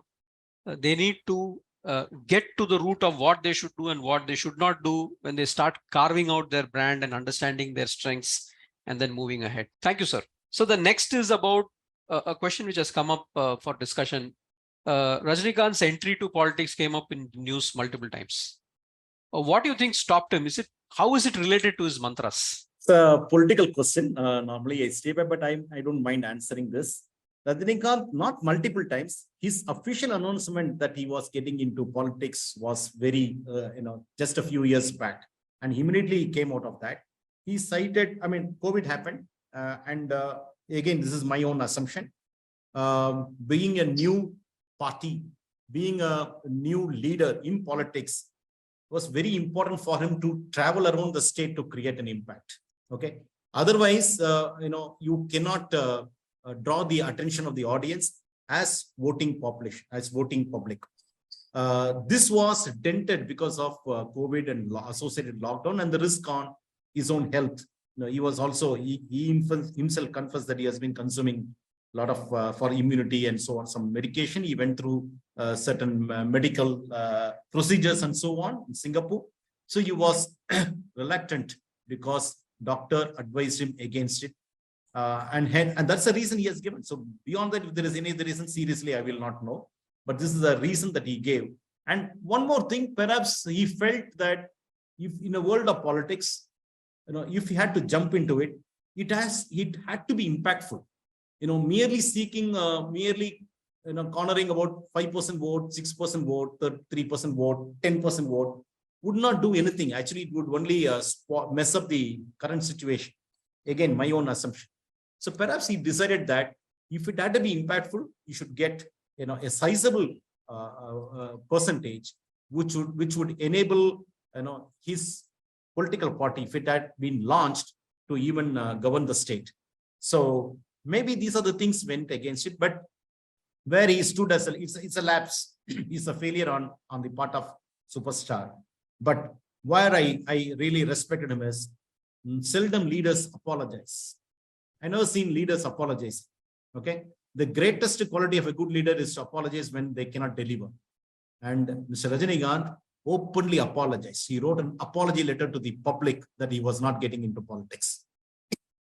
they need to get to the root of what they should do and what they should not do when they start carving out their brand and understanding their strengths and then moving ahead. Thank you, sir. So the next is about a question which has come up for discussion. Rajnikanth's entry to politics came up in the news multiple times. What do you think stopped him? How is it related to his mantras? It's a political question. Normally I stay back, but I don't mind answering this. Rajnikanth, not multiple times, his official announcement that he was getting into politics was very, just a few years back. And immediately he came out of that. He cited, COVID happened. And again, this is my own assumption. Being a new party, being a new leader in politics was very important for him to travel around the state to create an impact. Okay. Otherwise, you cannot draw the attention of the audience as voting population, as voting public. This was dented because of COVID and associated lockdown and the risk on his own health. He was also, he himself confessed that he has been consuming a lot of for immunity and so on, some medication. He went through certain medical procedures and so on in Singapore. So he was reluctant because doctor advised him against it. And that's the reason he has given. So beyond that, if there is any other reason, seriously, I will not know. But this is the reason that he gave. And one more thing, perhaps he felt that if in a world of politics, if he had to jump into it, it had to be impactful. Merely seeking, cornering about 5% vote, 6% vote, 3% vote, 10% vote would not do anything. Actually, it would only mess up the current situation. Again, my own assumption. So perhaps he decided that if it had to be impactful, you should get a sizable percentage, which would enable his political party, if it had been launched, to even govern the state. So maybe these are the things went against it, but where he stood as it's a lapse, it's a failure on the part of superstar. But where I really respected him is seldom leaders apologize. I never seen leaders apologize. Okay, the greatest quality of a good leader is to apologize when they cannot deliver. And Mr. Rajnikanth openly apologized. He wrote an apology letter to the public that he was not getting into politics.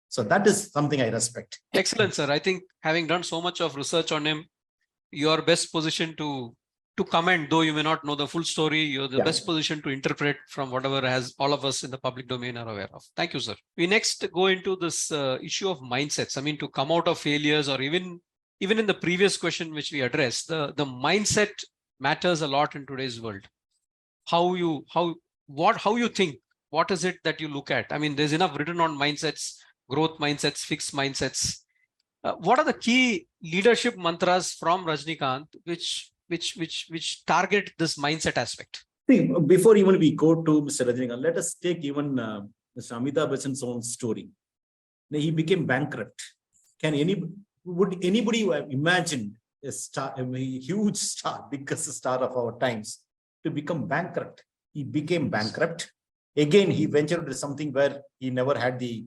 So that is something I respect. Excellent, sir. I think having done so much of research on him, you're best positioned to comment, though you may not know the full story. You're the Yeah. best position to interpret from whatever has all of us in the public domain are aware of. Thank you, sir. We next go into this issue of mindsets. I mean, to come out of failures, or even in the previous question which we addressed, the mindset matters a lot in today's world. How you think, what is it that you look at? I mean, there's enough written on mindsets, growth mindsets, fixed mindsets. What are the key leadership mantras from Rajnikanth which target this mindset aspect? See, before even we go to Mr. Rajnikanth, let us take even Mr. Amitabh Bachchan's own story. He became bankrupt. Would anybody have imagined a huge star, biggest star of our times, to become bankrupt? He became bankrupt. Again, he ventured into something where he never had the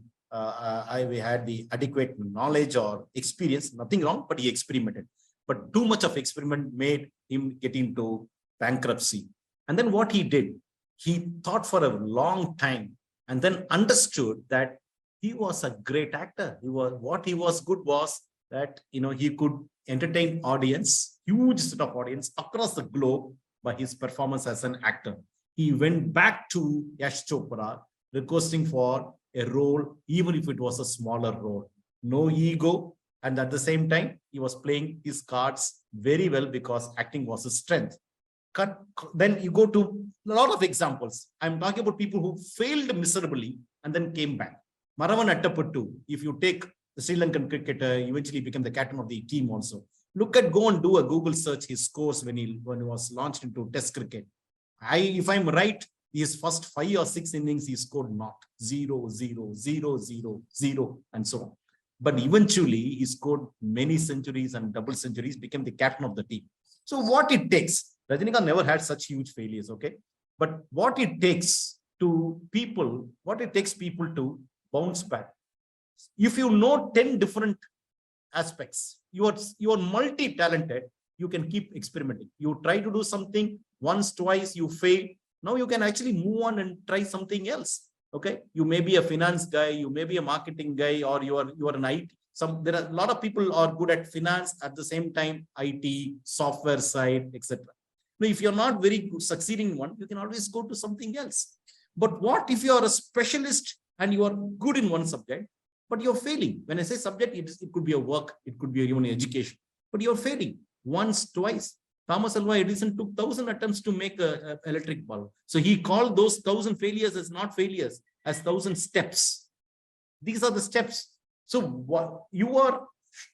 adequate knowledge or experience. Nothing wrong, but he experimented. But too much of experiment made him get into bankruptcy. And then what he did, he thought for a long time and then understood that he was a great actor. What he was good was that, he could entertain audience, huge set of audience across the globe by his performance as an actor. He went back to Yash Chopra requesting for a role, even if it was a smaller role. No ego. And at the same time, he was playing his cards very well because acting was his strength. Then you go to a lot of examples. I'm talking about people who failed miserably and then came back. Maravan Attapattu, if you take the Sri Lankan cricketer, eventually became the captain of the team also. Go and do a Google search, his scores when he was launched into Test cricket. If I'm right, his first 5 or 6 innings, he scored not 0, 0, 0, 0, 0, and so on. But eventually, he scored many centuries and double centuries, became the captain of the team. So what it takes, Rajnikanth never had such huge failures, okay? But what it takes people to bounce back. If you know 10 different aspects, you are multi-talented, you can keep experimenting. You try to do something once, twice, you fail. Now you can actually move on and try something else. Okay, you may be a finance guy, you may be a marketing guy, or you are an IT. There are a lot of people are good at finance, at the same time IT, software side, etc. Now, if you're not very good succeeding in one, you can always go to something else. But what if you are a specialist and you are good in one subject, but you're failing? When I say subject, it could be a work, it could be even education, but you're failing once, twice. Thomas Alva Edison took 1,000 attempts to make an electric bulb. So he called those 1,000 failures as not failures, as 1,000 steps. These are the steps. So what, you are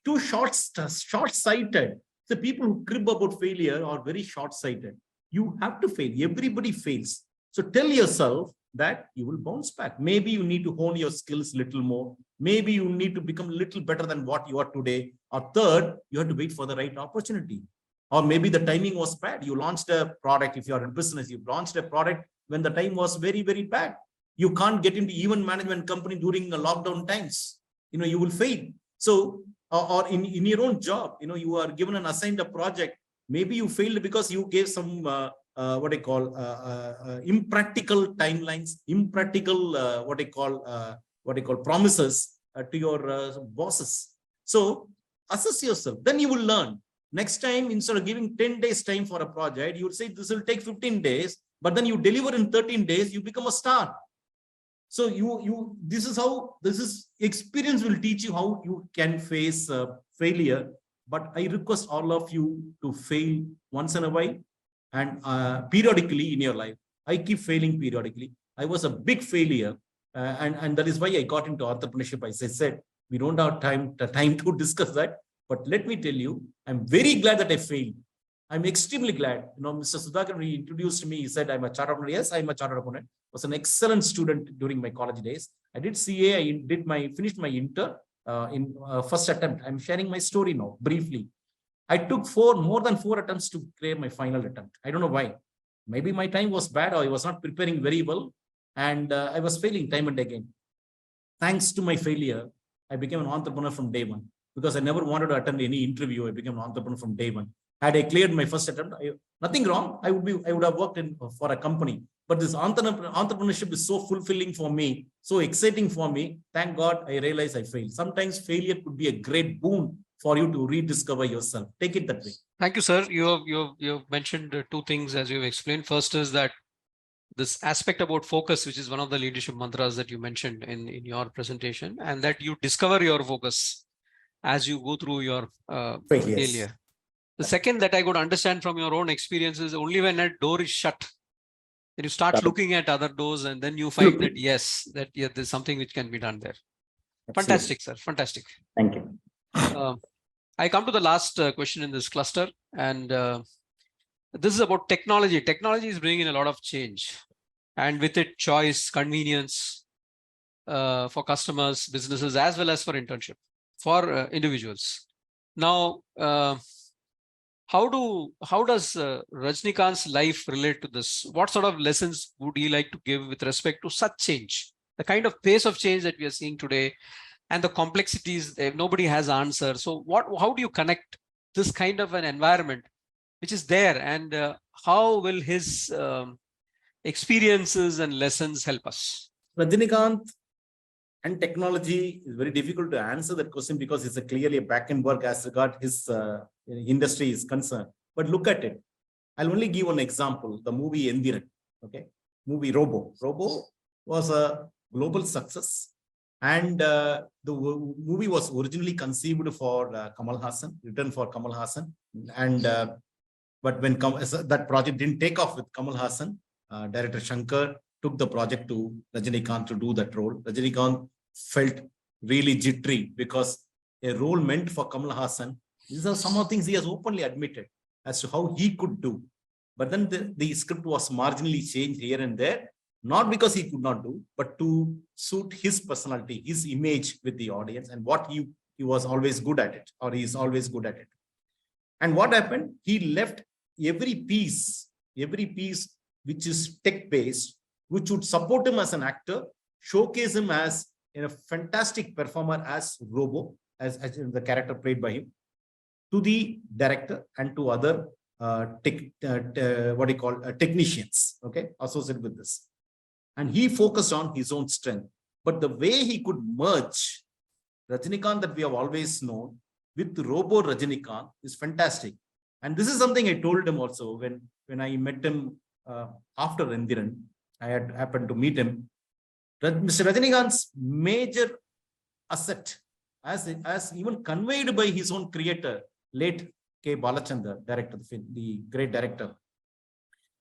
too short-sighted. The people who crib about failure are very short-sighted. You have to fail. Everybody fails. So tell yourself that you will bounce back. Maybe you need to hone your skills a little more. Maybe you need to become a little better than what you are today. Or third, you have to wait for the right opportunity. Or maybe the timing was bad. You launched a product. If you are in business, you launched a product when the time was very, very bad. You can't get into event management company during the lockdown times. You will fail. So, or in your own job, you are given and assigned a project. Maybe you failed because you gave some impractical timelines, impractical promises to your bosses. So assess yourself. Then you will learn. Next time, instead of giving 10 days time for a project, you would say this will take 15 days, but then you deliver in 13 days, you become a star. So this experience will teach you how you can face failure. But I request all of you to fail once in a while and periodically in your life. I keep failing periodically. I was a big failure, and that is why I got into entrepreneurship. As I said, we don't have time to discuss that. But let me tell you, I'm very glad that I failed. I'm extremely glad. Mr. Sudhakar, when he introduced me, he said, I'm a chartered accountant. Yes, I'm a chartered accountant. I was an excellent student during my college days. I did CA. I finished my intern in first attempt. I'm sharing my story now, briefly. I took more than four attempts to clear my final attempt. I don't know why. Maybe my time was bad, or I was not preparing very well. And I was failing time and again. Thanks to my failure, I became an entrepreneur from day one. Because I never wanted to attend any interview, I became an entrepreneur from day one. Had I cleared my first attempt, nothing wrong. I would have worked for a company. But this entrepreneurship is so fulfilling for me, so exciting for me. Thank God I realized I failed. Sometimes failure could be a great boon for you to rediscover yourself. Take it that way. Thank you, sir. You've mentioned two things as you've explained. First is that this aspect about focus, which is one of the leadership mantras that you mentioned in your presentation, and that you discover your focus as you go through your Yes. failure. The second that I could understand from your own experiences, only when a door is shut, then you start looking at other doors, and then you find that yes, there's something which can be done there. Fantastic, sir. Fantastic. Thank you. I come to the last question in this cluster, and this is about technology. Technology is bringing a lot of change, and with it, choice, convenience for customers, businesses, as well as for internship, for individuals. Now, how does Rajnikanth's life relate to this? What sort of lessons would he like to give with respect to such change? The kind of pace of change that we are seeing today, and the complexities, nobody has answer. So how do you connect this kind of an environment which is there, and how will his experiences and lessons help us? Rajnikanth and technology is very difficult to answer that question because it's clearly a back-end work as regard his industry is concerned. But look at it. I'll only give one example. The movie Endiran, okay? Movie Robo. Robo was a global success. And the movie was originally conceived for Kamal Hassan, written for Kamal Hassan. And but when that project didn't take off with Kamal Hassan, director Shankar took the project to Rajnikanth to do that role. Rajnikanth felt really jittery because a role meant for Kamal Hassan. These are some of the things he has openly admitted as to how he could do. But then the script was marginally changed here and there, not because he could not do, but to suit his personality, his image with the audience, and what he was always good at it, or he is always good at it. And what happened? He left every piece which is tech-based, which would support him as an actor, showcase him as a fantastic performer as Robo, as the character played by him, to the director and to other technicians, okay, associated with this. And he focused on his own strength. But the way he could merge Rajnikanth that we have always known with Robo Rajnikanth is fantastic. And this is something I told him also when I met him after Endiran. I had happened to meet him. Mr. Rajnikanth's major asset, as even conveyed by his own creator, late K. Balachandra, director, the great director,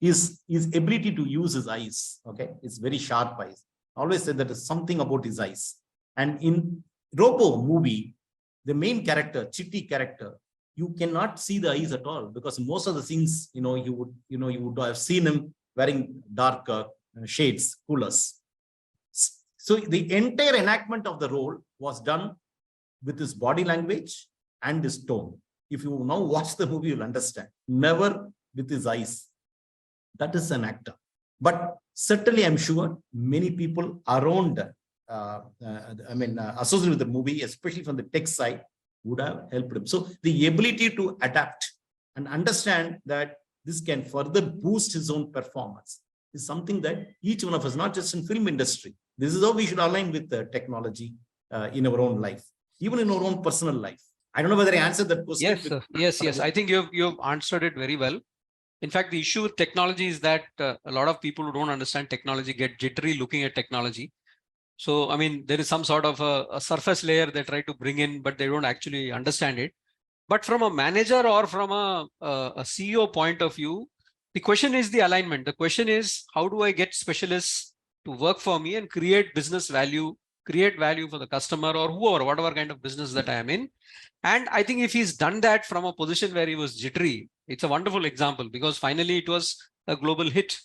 is his ability to use his eyes. Okay, it's very sharp eyes. I always said that is something about his eyes. And in Robo movie, the main character, Chitti character, you cannot see the eyes at all because most of the scenes, you would have seen him wearing dark shades, coolers. So the entire enactment of the role was done with his body language and his tone. If you now watch the movie, you'll understand. Never with his eyes. That is an actor. But certainly, I'm sure many people around, associated with the movie, especially from the tech side, would have helped him. So the ability to adapt and understand that this can further boost his own performance is something that each one of us, not just in film industry, this is how we should align with the technology in our own life, even in our own personal life. I don't know whether I answered that question. Yes, sir. Yes. I think you've answered it very well. In fact, the issue with technology is that a lot of people who don't understand technology get jittery looking at technology. So, I mean, there is some sort of a surface layer they try to bring in, but they don't actually understand it. But from a manager or from a CEO point of view, the question is the alignment. The question is, how do I get specialists to work for me and create business value, create value for the customer or whoever, whatever kind of business that I am in. And I think if he's done that from a position where he was jittery, it's a wonderful example because finally it was a global hit.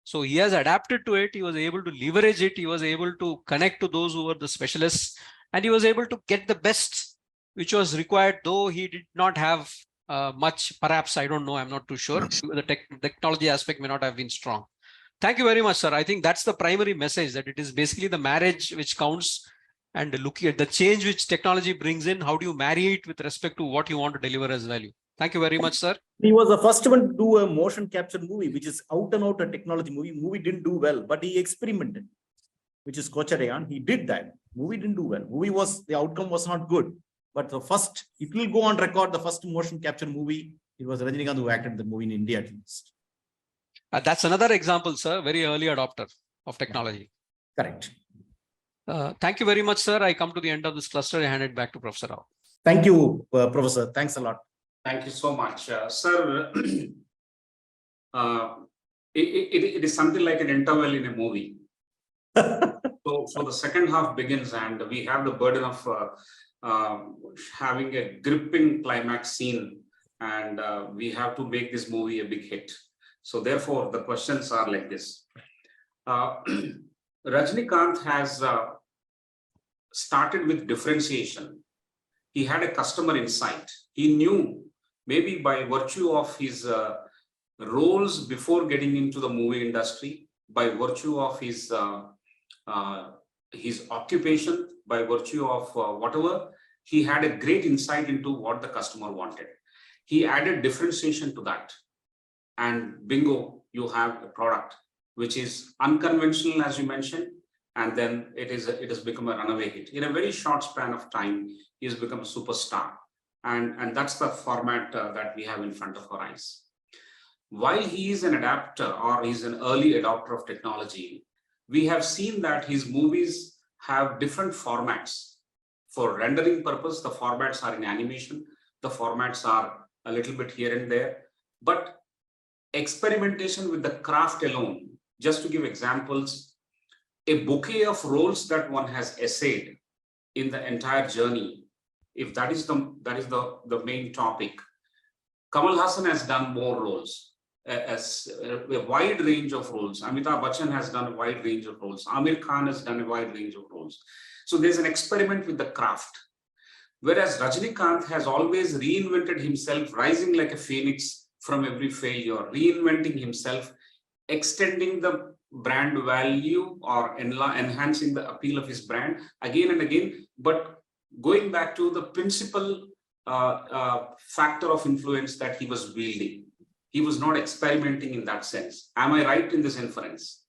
So he has adapted to it. He was able to leverage it. He was able to connect to those who were the specialists, and he was able to get the best which was required, though he did not have much, perhaps, I don't know, I'm not too sure. The technology aspect may not have been strong. Thank you very much, sir. I think that's the primary message, that it is basically the marriage which counts, and looking at the change which technology brings in, how do you marry it with respect to what you want to deliver as value. Thank you very much, sir. He was the first one to do a motion capture movie, which is out and out a technology movie. Movie didn't do well, but he experimented, which is Kocharayan. He did that. Movie didn't do well. The outcome was not good. but it will go on record, the first motion capture movie, it was Rajnikanth who acted the movie in India at least. That's another example, sir, very early adopter of technology. Correct. Thank you very much, sir. I come to the end of this cluster. I hand it back to Professor Rao. Thank you, Professor. Thanks a lot. Thank you so much, sir. It is something like an interval in a movie. So the second half begins, and we have the burden of having a gripping climax scene, and we have to make this movie a big hit. So therefore, the questions are like this. Rajnikanth has started with differentiation. He had a customer insight. He knew, maybe by virtue of his roles before getting into the movie industry, by virtue of his occupation, by virtue of whatever, he had a great insight into what the customer wanted. He added differentiation to that. And bingo, you have a product which is unconventional, as you mentioned, and then it has become a runaway hit. In a very short span of time, he has become a superstar. And that's the format that we have in front of our eyes. While he is an adapter or he's an early adopter of technology, we have seen that his movies have different formats. For rendering purpose, the formats are in animation, the formats are a little bit here and there, but experimentation with the craft alone, just to give examples, a bouquet of roles that one has essayed in the entire journey, if that is the main topic. Kamal Hassan has done more roles, as a wide range of roles. Amitabh Bachchan has done a wide range of roles. Amir Khan has done a wide range of roles. So there's an experiment with the craft. Whereas Rajnikanth has always reinvented himself, rising like a phoenix from every failure, reinventing himself, extending the brand value or enhancing the appeal of his brand again and again, but going back to the principal factor of influence that he was wielding. He was not experimenting in that sense. Am I right in this inference?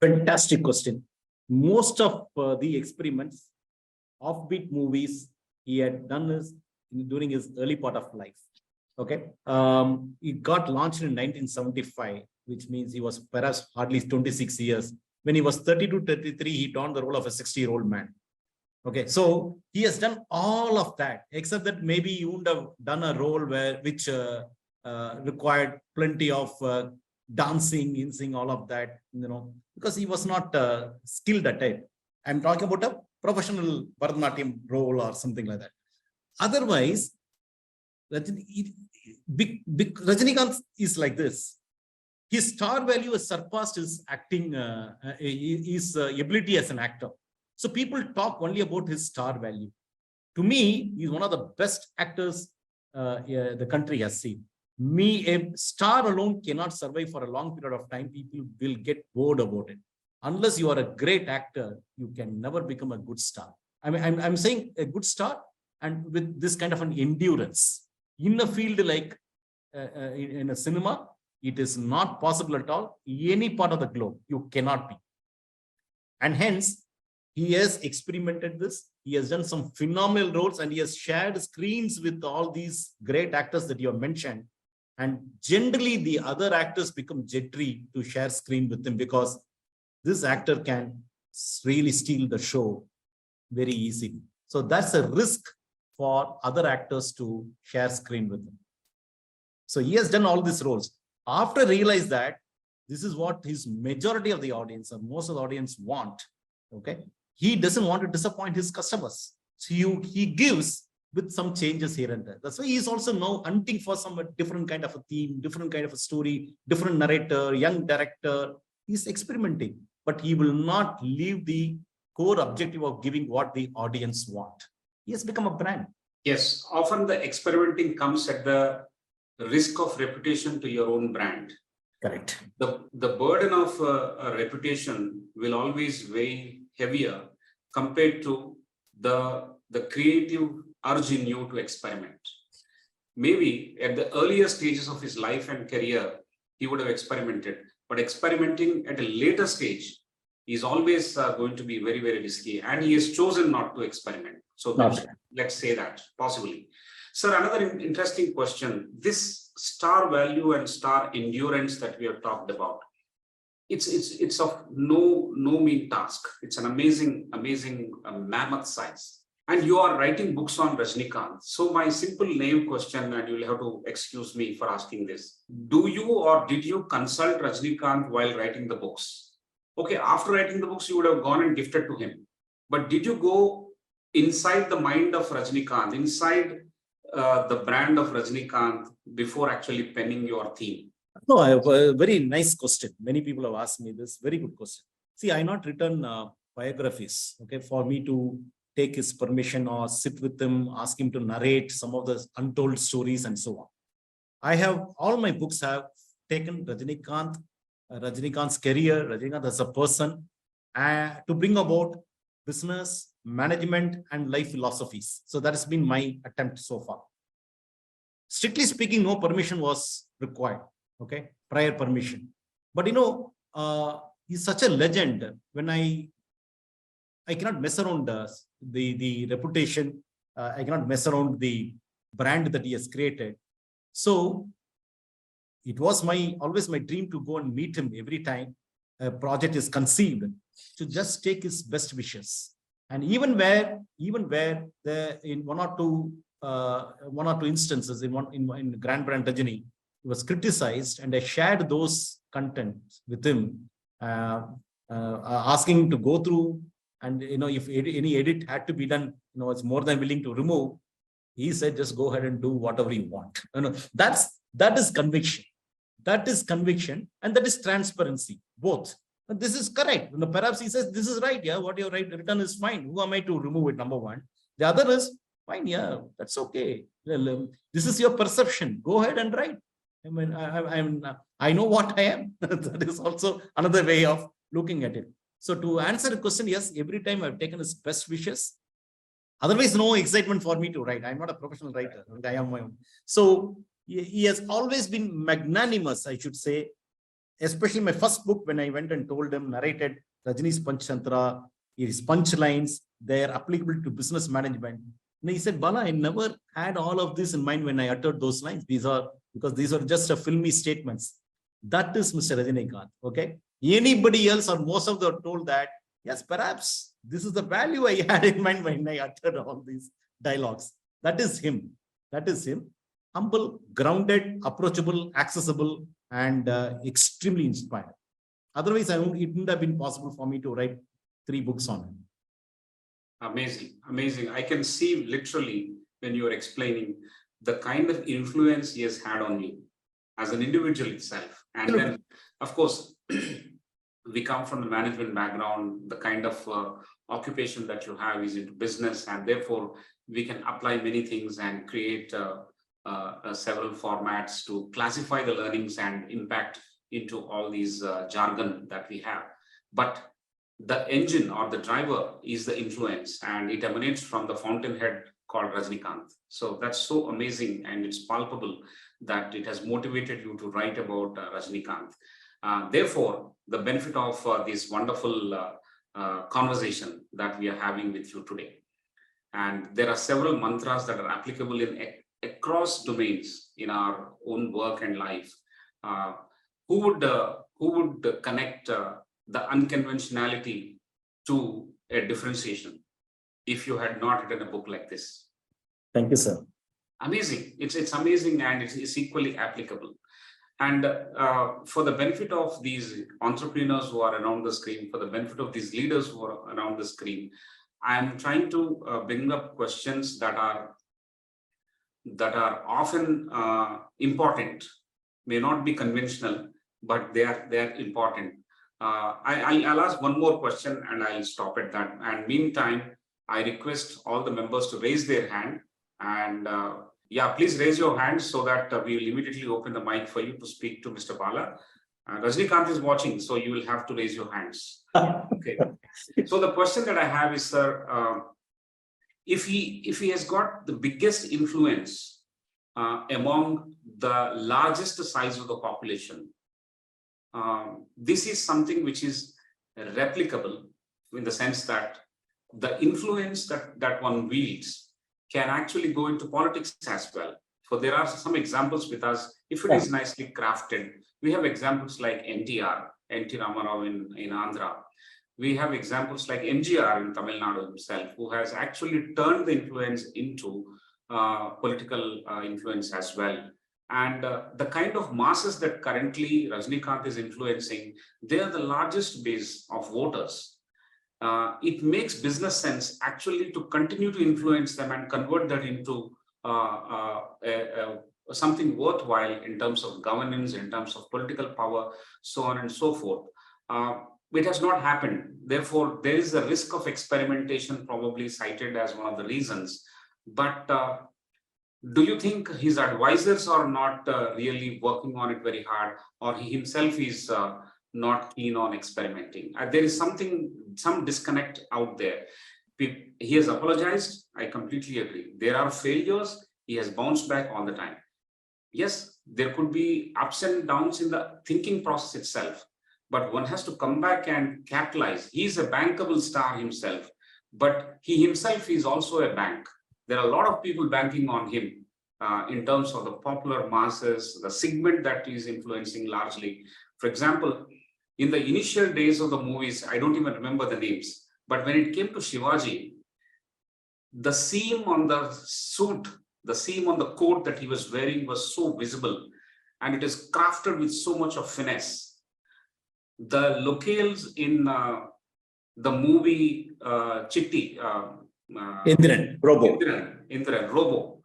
Fantastic question. Most of the experiments, offbeat movies, he had done during his early part of life. Okay. It got launched in 1975, which means he was perhaps hardly 26 years. When he was 32, 33, he donned the role of a 60-year-old man. Okay, so he has done all of that, except that maybe he wouldn't have done a role which required plenty of dancing, insing, all of that, because he was not skilled at it. I'm talking about a professional Bharatanatyam role or something like that. Otherwise, Rajnikanth is like this. His star value has surpassed his acting, his ability as an actor. So people talk only about his star value. To me, he's one of the best actors the country has seen. A star alone cannot survive for a long period of time. People will get bored about it. Unless you are a great actor, you can never become a good star. I'm saying a good star and with this kind of an endurance. In a field like in a cinema, it is not possible at all. Any part of the globe, you cannot be. And hence, he has experimented this. He has done some phenomenal roles and he has shared screens with all these great actors that you have mentioned. And generally, the other actors become jittery to share screen with him because this actor can really steal the show very easily. So that's a risk for other actors to share screen with him. So he has done all these roles. After realize that this is what his majority of the audience or most of the audience want, okay, he doesn't want to disappoint his customers. So he gives with some changes here and there. That's why he's also now hunting for some different kind of a theme, different kind of a story, different narrator, young director. He's experimenting, but he will not leave the core objective of giving what the audience want. He has become a brand. Yes, often the experimenting comes at the risk of reputation to your own brand. Correct. The burden of a reputation will always weigh heavier compared to the creative urge in you to experiment. Maybe at the earlier stages of his life and career, he would have experimented, but experimenting at a later stage is always going to be very, very risky, and he has chosen not to experiment. So let's say that possibly. Sir, another interesting question. This star value and star endurance that we have talked about, it's of no mean task. It's an amazing mammoth size. And you are writing books on Rajnikanth. So my simple naive question, and you'll have to excuse me for asking this. Do you or did you consult Rajnikanth while writing the books? Okay, after writing the books, you would have gone and gifted to him. But did you go inside the mind of Rajnikanth, inside the brand of Rajnikanth before actually penning your theme? No, I have a very nice question. Many people have asked me this. Very good question. See, I not written biographies, okay, for me to take his permission or sit with him, ask him to narrate some of the untold stories and so on. I have, all my books have taken Rajnikanth, Rajnikanth's career, Rajnikanth as a person, to bring about business, management, and life philosophies. So that has been my attempt so far. Strictly speaking, no permission was required, okay, prior permission. But he's such a legend. When I cannot mess around the reputation. I cannot mess around the brand that he has created. So it was always my dream to go and meet him every time a project is conceived, to just take his best wishes. And even where in one or two instances in Grand Brand Rajini, he was criticized, and I shared those contents with him, asking him to go through. And if any edit had to be done, it's more than willing to remove. He said, just go ahead and do whatever you want. That is conviction. That is conviction, and that is transparency. Both. And this is correct. Perhaps he says, this is right. Yeah, what you written is fine. Who am I to remove it? Number one. The other is fine. Yeah, that's okay. This is your perception. Go ahead and write. I mean, I know what I am. That is also another way of looking at it. So to answer the question, yes, every time I've taken his best wishes. Otherwise, no excitement for me to write. I'm not a professional writer. I am my own. So he has always been magnanimous, I should say. Especially my first book, when I went and told him, narrated Rajni's Panchtantra, his punchlines, they are applicable to business management. And he said, Bala, I never had all of this in mind when I uttered those lines. Because these are just a filmy statements. That is Mr. Rajnikanth. Okay. Anybody else or most of them told that, yes, perhaps this is the value I had in mind when I uttered all these dialogues. That is him. That is him. Humble, grounded, approachable, accessible, and extremely inspired. Otherwise, it wouldn't have been possible for me to write 3 books on him. Amazing, amazing. I can see literally when you are explaining the kind of influence he has had on you as an individual itself. And then, of course, we come from the management background. The kind of occupation that you have is into business, and therefore we can apply many things and create several formats to classify the learnings and impact into all these jargon that we have. But the engine or the driver is the influence, and it emanates from the fountainhead called Rajnikanth. So that's so amazing, and it's palpable that it has motivated you to write about Rajnikanth. Therefore, the benefit of this wonderful conversation that we are having with you today. And there are several mantras that are applicable across domains in our own work and life. Who would connect the unconventionality to a differentiation if you had not written a book like this? Thank you, sir. Amazing. It's amazing, and it's equally applicable. And for the benefit of these entrepreneurs who are around the screen, for the benefit of these leaders who are around the screen, I'm trying to bring up questions that are often important, may not be conventional, but they are important. I'll ask one more question and I'll stop at that. And meantime, I request all the members to raise their hand, and yeah, please raise your hand so that we will immediately open the mic for you to speak to Mr. Bala. Rajnikanth is watching, so you will have to raise your hands. Okay. So the question that I have is, sir, if he has got the biggest influence among the largest size of the population, this is something which is replicable in the sense that the influence that one wields can actually go into politics as well. So there are some examples with us. If it is nicely crafted, we have examples like NTR, NT Ramarao in Andhra. We have examples like MGR in Tamil Nadu himself, who has actually turned the influence into political influence as well. And the kind of masses that currently Rajnikanth is influencing, they are the largest base of voters. It makes business sense actually to continue to influence them and convert that into something worthwhile in terms of governance, in terms of political power, so on and so forth. It has not happened. Therefore, there is a risk of experimentation probably cited as one of the reasons. But do you think his advisors are not really working on it very hard, or he himself is not keen on experimenting? There is some disconnect out there. He has apologized. I completely agree. There are failures. He has bounced back all the time. Yes, there could be ups and downs in the thinking process itself, but one has to come back and capitalize. He's a bankable star himself, but he himself is also a bank. There are a lot of people banking on him in terms of the popular masses, the segment that is influencing largely. For example, in the initial days of the movies, I don't even remember the names, but when it came to Shivaji, the seam on the suit, the seam on the coat that he was wearing was so visible, and it is crafted with so much of finesse. The locales in the movie Chitti, Indiran, Robo. Indiran, Robo,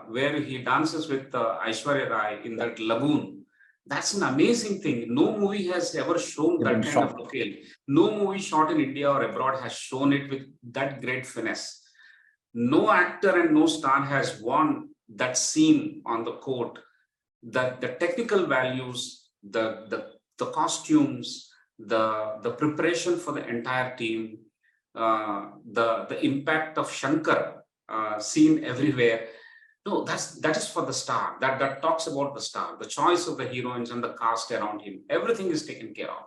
where he dances with Aishwarya Rai in that lagoon. That's an amazing thing. No movie has ever shown that kind of locale. No movie shot in India or abroad has shown it with that great finesse. No actor and no star has worn that seam on the coat. The technical values, the costumes, the preparation for the entire team, the impact of Shankar seen everywhere. No, that is for the star. That talks about the star, the choice of the heroines and the cast around him. Everything is taken care of.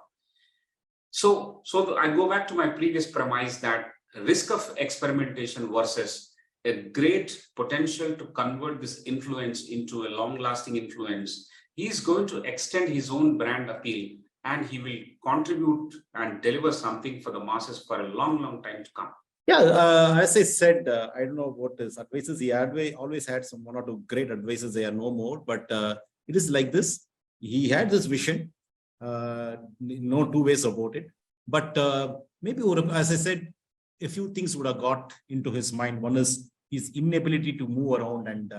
So I go back to my previous premise that risk of experimentation versus a great potential to convert this influence into a long-lasting influence. He's going to extend his own brand appeal, and he will contribute and deliver something for the masses for a long, long time to come. Yeah, as I said, I don't know what his advices he had. Always had some one or two great advices. They are no more, but it is like this. He had this vision, no two ways about it. But maybe, as I said, a few things would have got into his mind. One is his inability to move around and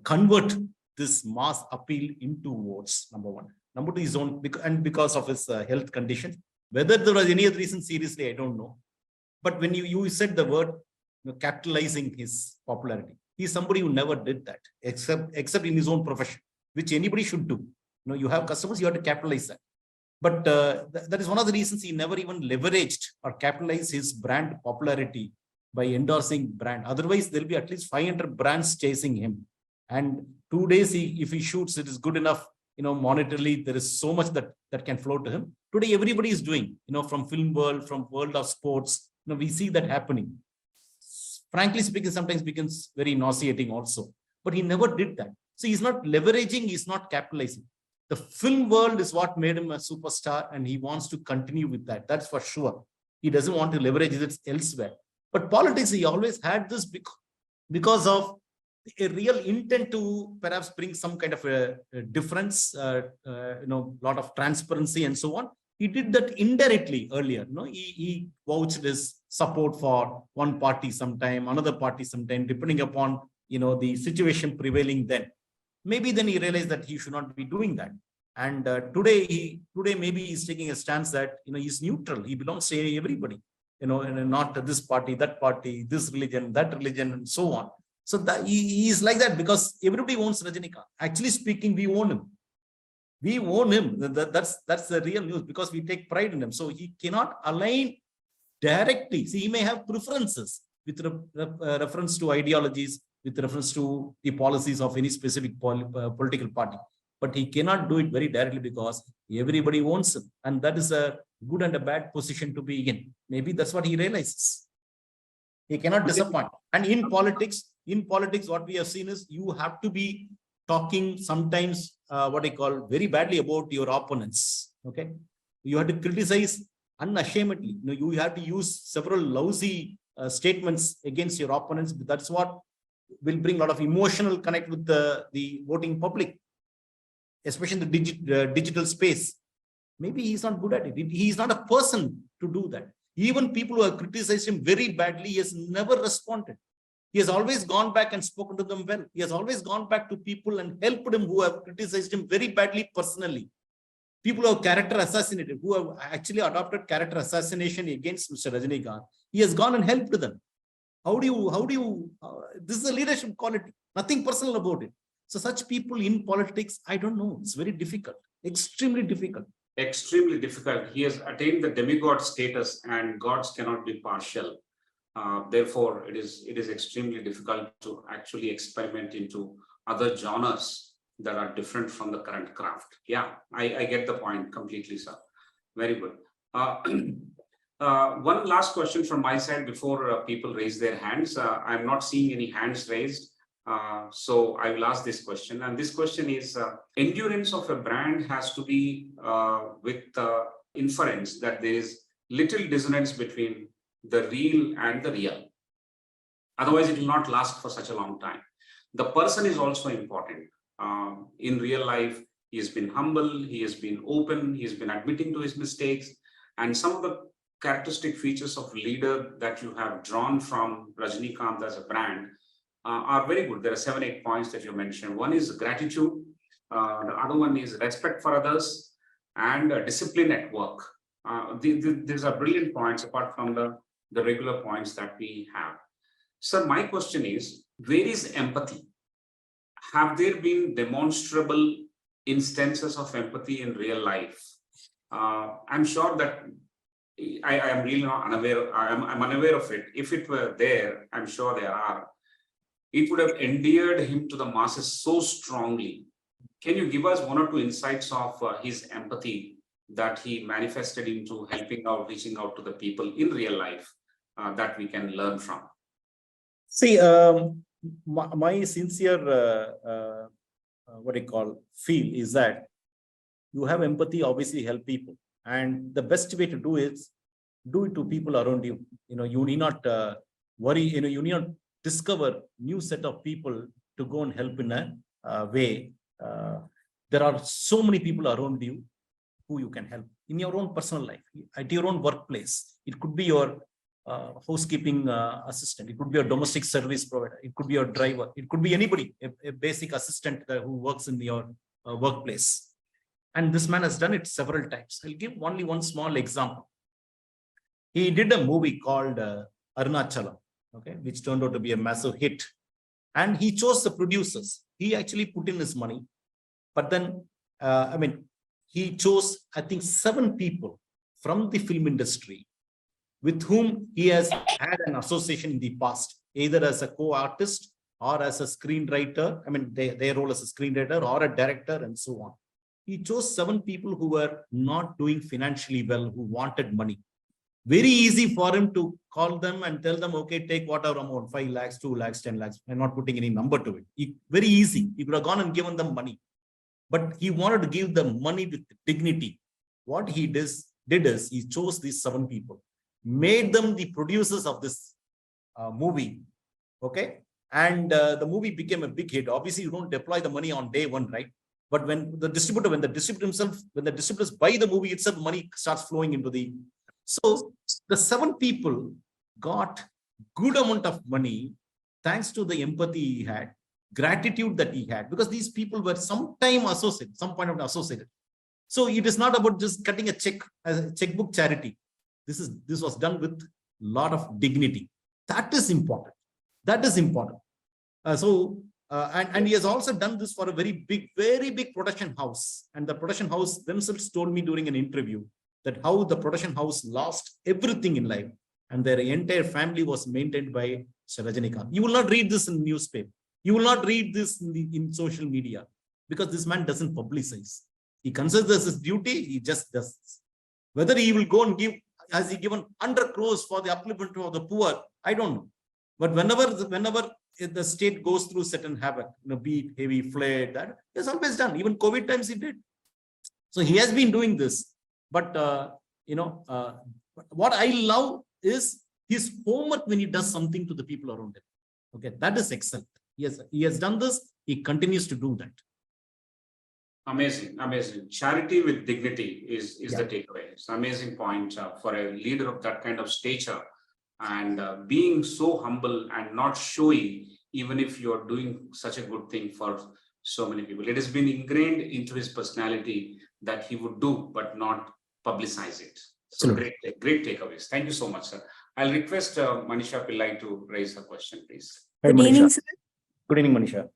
convert this mass appeal into votes. Number one. Number two, his own, and because of his health condition. Whether there was any other reason, seriously, I don't know. But when you said the word capitalizing his popularity, he's somebody who never did that, except in his own profession, which anybody should do. You have customers, you have to capitalize that. But that is one of the reasons he never even leveraged or capitalized his brand popularity by endorsing brand. Otherwise, there'll be at least 500 brands chasing him. And 2 days, if he shoots, it is good enough. Monetarily, there is so much that can flow to him. Today, everybody is doing, from film world, from world of sports. We see that happening. Frankly speaking, sometimes becomes very nauseating also. But he never did that. So he's not leveraging, he's not capitalizing. The film world is what made him a superstar, and he wants to continue with that. That's for sure. He doesn't want to leverage it elsewhere. But politics, he always had this because of a real intent to perhaps bring some kind of a difference, lot of transparency and so on. He did that indirectly earlier. He vouched his support for one party sometime, another party sometime, depending upon the situation prevailing then. Maybe then he realized that he should not be doing that. And today maybe he's taking a stance that he's neutral. He belongs to everybody. Not this party, that party, this religion, that religion, and so on. So that he is like that because everybody owns Rajnikanth. Actually speaking, we own him. We own him. That's the real news because we take pride in him. So he cannot align directly. See, he may have preferences with reference to ideologies, with reference to the policies of any specific political party. but he cannot do it very directly because everybody wants him. And that is a good and a bad position to be in. Maybe that's what he realizes. He cannot disappoint. And in politics, what we have seen is you have to be talking sometimes what I call very badly about your opponents. Okay. You have to criticize unashamedly. You have to use several lousy statements against your opponents. That's what will bring a lot of emotional connect with the voting public, especially in the digital space. Maybe he's not good at it. He's not a person to do that. Even people who have criticized him very badly, he has never responded. He has always gone back and spoken to them well. He has always gone back to people and helped him who have criticized him very badly personally. People who have character assassinated, who have actually adopted character assassination against Mr. Rajnikanth. He has gone and helped them. This is a leadership quality, nothing personal about it. So such people in politics, I don't know, it's very difficult, extremely difficult. Extremely difficult. He has attained the demigod status, and gods cannot be partial. Therefore, it is extremely difficult to actually experiment into other genres that are different from the current craft. Yeah, I get the point completely, sir. Very good. One last question from my side before people raise their hands. I'm not seeing any hands raised. So I will ask this question. And this question is, endurance of a brand has to be with inference that there is little dissonance between the real and the real. Otherwise, it will not last for such a long time. The person is also important. In real life, he has been humble, he has been open, he has been admitting to his mistakes. And some of the characteristic features of leader that you have drawn from Rajnikanth as a brand are very good. There are 7-8 points that you mentioned. One is gratitude. The other one is respect for others and discipline at work. These are brilliant points apart from the regular points that we have. So my question is, where is empathy? Have there been demonstrable instances of empathy in real life? I'm sure that I am really not unaware. I'm unaware of it. If it were there, I'm sure there are. It would have endeared him to the masses so strongly. Can you give us 1 or 2 insights of his empathy that he manifested into helping out, reaching out to the people in real life that we can learn from? See, my sincere, feel is that you have empathy, obviously help people. And the best way to do is do it to people around you. You need not worry, you need not discover new set of people to go and help in a way. There are so many people around you who you can help in your own personal life, at your own workplace. It could be your housekeeping assistant, it could be a domestic service provider, it could be your driver, it could be anybody, a basic assistant who works in your workplace. And this man has done it several times. I'll give only one small example. He did a movie called Arunachalam, okay, which turned out to be a massive hit. And he chose the producers. He actually put in his money. But then, he chose, I think, 7 people from the film industry with whom he has had an association in the past, either as a co-artist or as a screenwriter. Their role as a screenwriter or a director and so on. He chose 7 people who were not doing financially well, who wanted money. Very easy for him to call them and tell them, okay, take whatever amount, 5 lakhs, 2 lakhs, 10 lakhs. I'm not putting any number to it. Very easy. He could have gone and given them money. But he wanted to give them money with dignity. What he did is he chose these 7 people, made them the producers of this movie. Okay. And the movie became a big hit. Obviously, you don't deploy the money on day one, right? But when the distributors buy the movie itself, money starts flowing into the. So the 7 people got good amount of money thanks to the empathy he had, gratitude that he had, because these people were some point of associated. So it is not about just cutting a check as a checkbook charity. This was done with a lot of dignity. That is important. That is important. And he has also done this for a very big production house. And the production house themselves told me during an interview that how the production house lost everything in life and their entire family was maintained by Rajnikanth. You will not read this in newspaper. You will not read this in social media. because this man doesn't publicize. He considers this his duty, he just does this. Whether he will go and give, has he given 100 crores for the upliftment of the poor? I don't know. But whenever the state goes through certain havoc, be it heavy flood, that is always done. Even COVID times he did. So he has been doing this. But what I love is his homework when he does something to the people around him. Okay, that is excellent. He has done this. He continues to do that. Amazing, amazing. Charity with dignity is the takeaway. It's an amazing point for a leader of that kind of stature, and being so humble and not showy, even if you're doing such a good thing for so many people. It has been ingrained into his personality that he would do, but not publicize it. So great takeaways. Thank you so much, sir. I'll request Manisha Pillai to raise her question, please. Good evening, sir. Good evening, Manisha.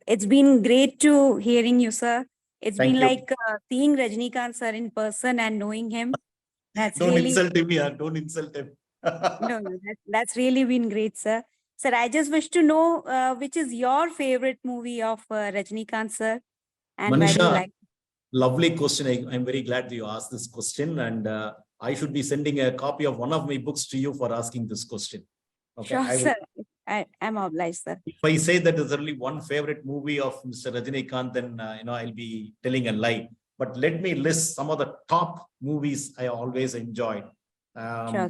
It's been great to hearing you, sir. It's Thank been you. like seeing Rajnikanth sir in person and knowing him. That's Don't really insult him here. Don't insult him. no, that's really been great, sir. Sir, I just wish to know which is your favorite movie of Rajnikanth sir, and why do you Manisha, like? lovely question. I'm very glad that you asked this question, and I should be sending a copy of one of my books to you for asking this question. Okay, Sure, sir. I'm obliged, sir. If I say that there's only one favorite movie of Mr. Rajnikanth, then I'll be telling a lie. But let me list some of the top movies I always enjoyed. Sure.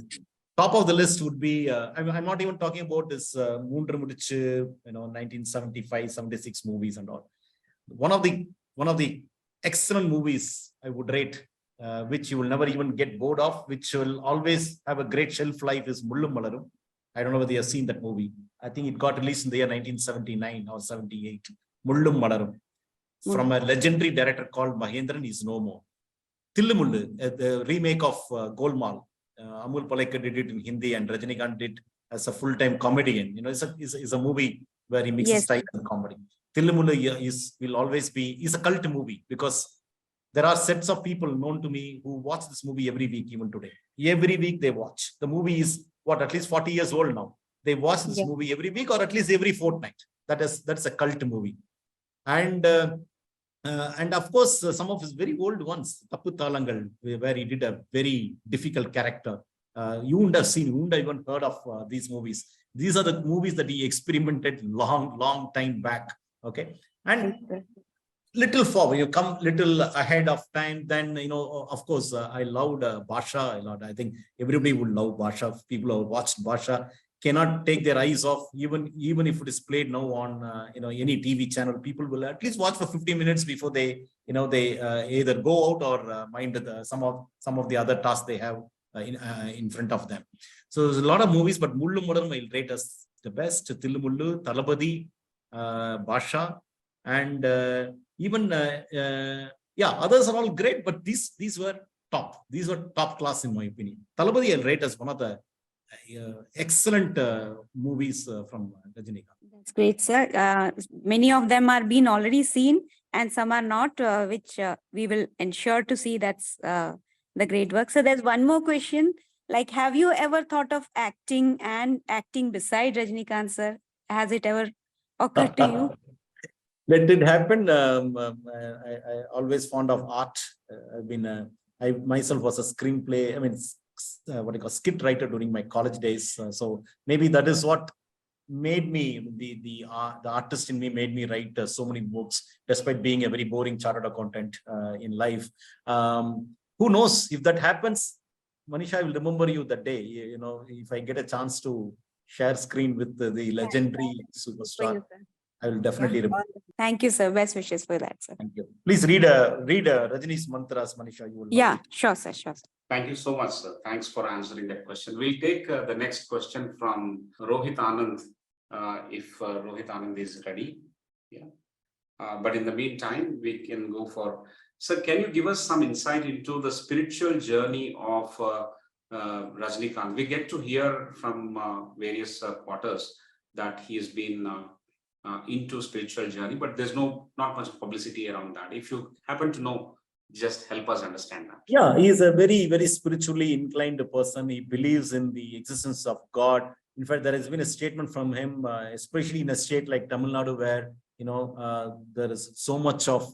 Top of the list would be, I'm not even talking about this Moondru Mudichu, 1975, 76 movies and all. One of the excellent movies I would rate, which you will never even get bored of, which will always have a great shelf life, is Mullum Malarum. I don't know whether you have seen that movie. I think it got released in the year 1979 or 78. Mullum Malarum, from a legendary director called Mahendran is no more. Thillumullu, the remake of Golmaal. Amul Palekar did it in Hindi and Rajnikanth did as a full-time comedian. It's a movie where he mixes style and comedy. Thillumullu will always be, is a cult movie because there are sets of people known to me who watch this movie every week, even today. Every week they watch. The movie is at least 40 years old now. They watch this movie every week or at least every fortnight. That's a cult movie. And of course, some of his very old ones, Tappu Talangal, where he did a very difficult character. You wouldn't have seen, you wouldn't have even heard of these movies. These are the movies that he experimented long time back. Okay. And little forward, you come little ahead of time, then, of course, I loved Basha a lot. I think everybody would love Basha. People who have watched Basha cannot take their eyes off, even if it is played now on any TV channel. People will at least watch for 15 minutes before they either go out or mind some of the other tasks they have in front of them. So there's a lot of movies, but Mullum Malarum will rate as the best. Thillumullu, Thalapathy, Basha, and even others are all great, but these were top. These were top class in my opinion. Thalapathy I'll rate as one of the excellent movies from Rajnikanth. That's great, sir. Many of them are being already seen and some are not, which we will ensure to see. That's the great work. So there's one more question. Like, have you ever thought of acting beside Rajnikanth, sir? Has it ever occurred to you? That did happen. I always fond of art. I myself was a screenplay, skit writer during my college days. So maybe that is what made me, the artist in me made me write so many books, despite being a very boring chartered accountant in life. Who knows if that happens? Manisha, I will remember you that day. If I get a chance to share screen with the legendary superstar, I will definitely remember. Thank you, sir. Best wishes for that, sir. Thank you. Please read Rajni's mantras, Manisha. You will know it. Sure, sir. Sure, sir. Thank you so much, sir. Thanks for answering that question. We'll take the next question from Rohit Anand, if Rohit Anand is ready. Yeah. But in the meantime, we can go for, sir, can you give us some insight into the spiritual journey of Rajnikanth? We get to hear from various quarters that he has been into spiritual journey, but there's not much publicity around that. If you happen to know, just help us understand that. Yeah, he is a very, very spiritually inclined person. He believes in the existence of God. In fact, there has been a statement from him, especially in a state like Tamil Nadu, where there is so much of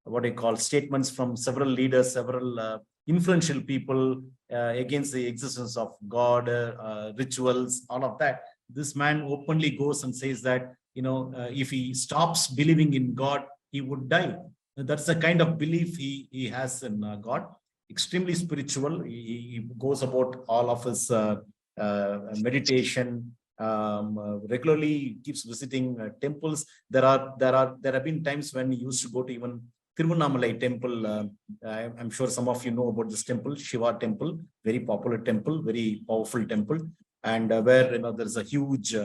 what I call statements from several leaders, several influential people against the existence of God, rituals, all of that. This man openly goes and says that, if he stops believing in God, he would die. That's the kind of belief he has in God. Extremely spiritual. He goes about all of his meditation, regularly keeps visiting temples. There have been times when he used to go to even Tiruvannamalai temple. I'm sure some of you know about this temple, Shiva temple, very popular temple, very powerful temple, and where there's a huge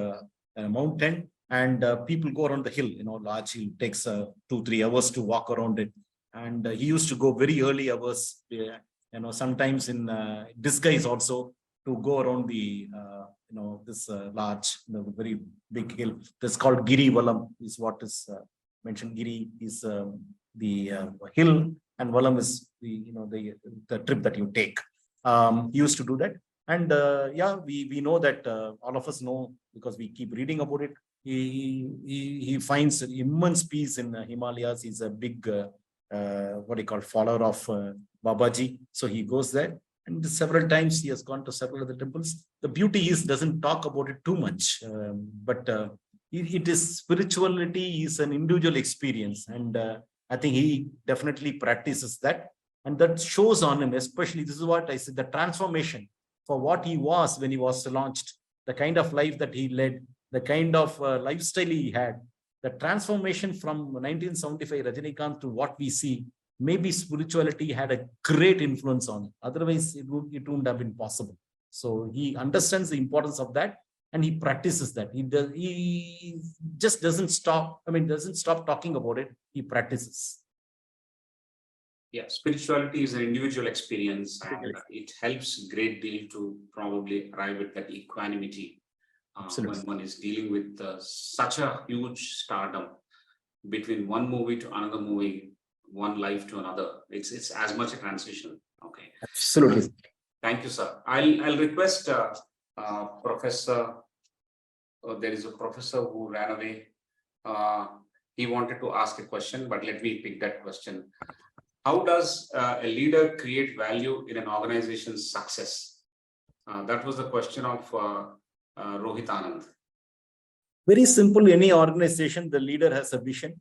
mountain, and people go around the hill. Largely it takes 2-3 hours to walk around it, and he used to go very early hours, sometimes in disguise also, to go around the this large, very big hill. That's called Giri Valam, is what is mentioned. Giri is the hill, and Valam is the trip that you take. He used to do that, and we know that all of us know, because we keep reading about it. He finds immense peace in Himalayas. He's a big what do you call follower of Babaji, so he goes there. And several times he has gone to several other temples. The beauty is doesn't talk about it too much, but it is spirituality is an individual experience, and I think he definitely practices that, and that shows on him. Especially, this is what I said: the transformation for what he was when he was launched, the kind of life that he led, the kind of lifestyle he had, the transformation from 1975 Rajnikanth to what we see. Maybe spirituality had a great influence on it. Otherwise, it wouldn't have been possible. So he understands the importance of that, and he practices that. He just doesn't stop. Doesn't stop talking about it. He practices. Yeah, spirituality is an individual experience, and it helps a great deal to probably arrive at that equanimity when one is dealing with such a huge stardom between one movie to another movie, one life to another. It's as much a transition. Okay. Absolutely. Thank you, sir. I'll request Professor. There is a professor who ran away. He wanted to ask a question, but let me pick that question. How does a leader create value in an organization's success? That was the question of Rohit Anand. Very simple. Any organization, the leader has a vision.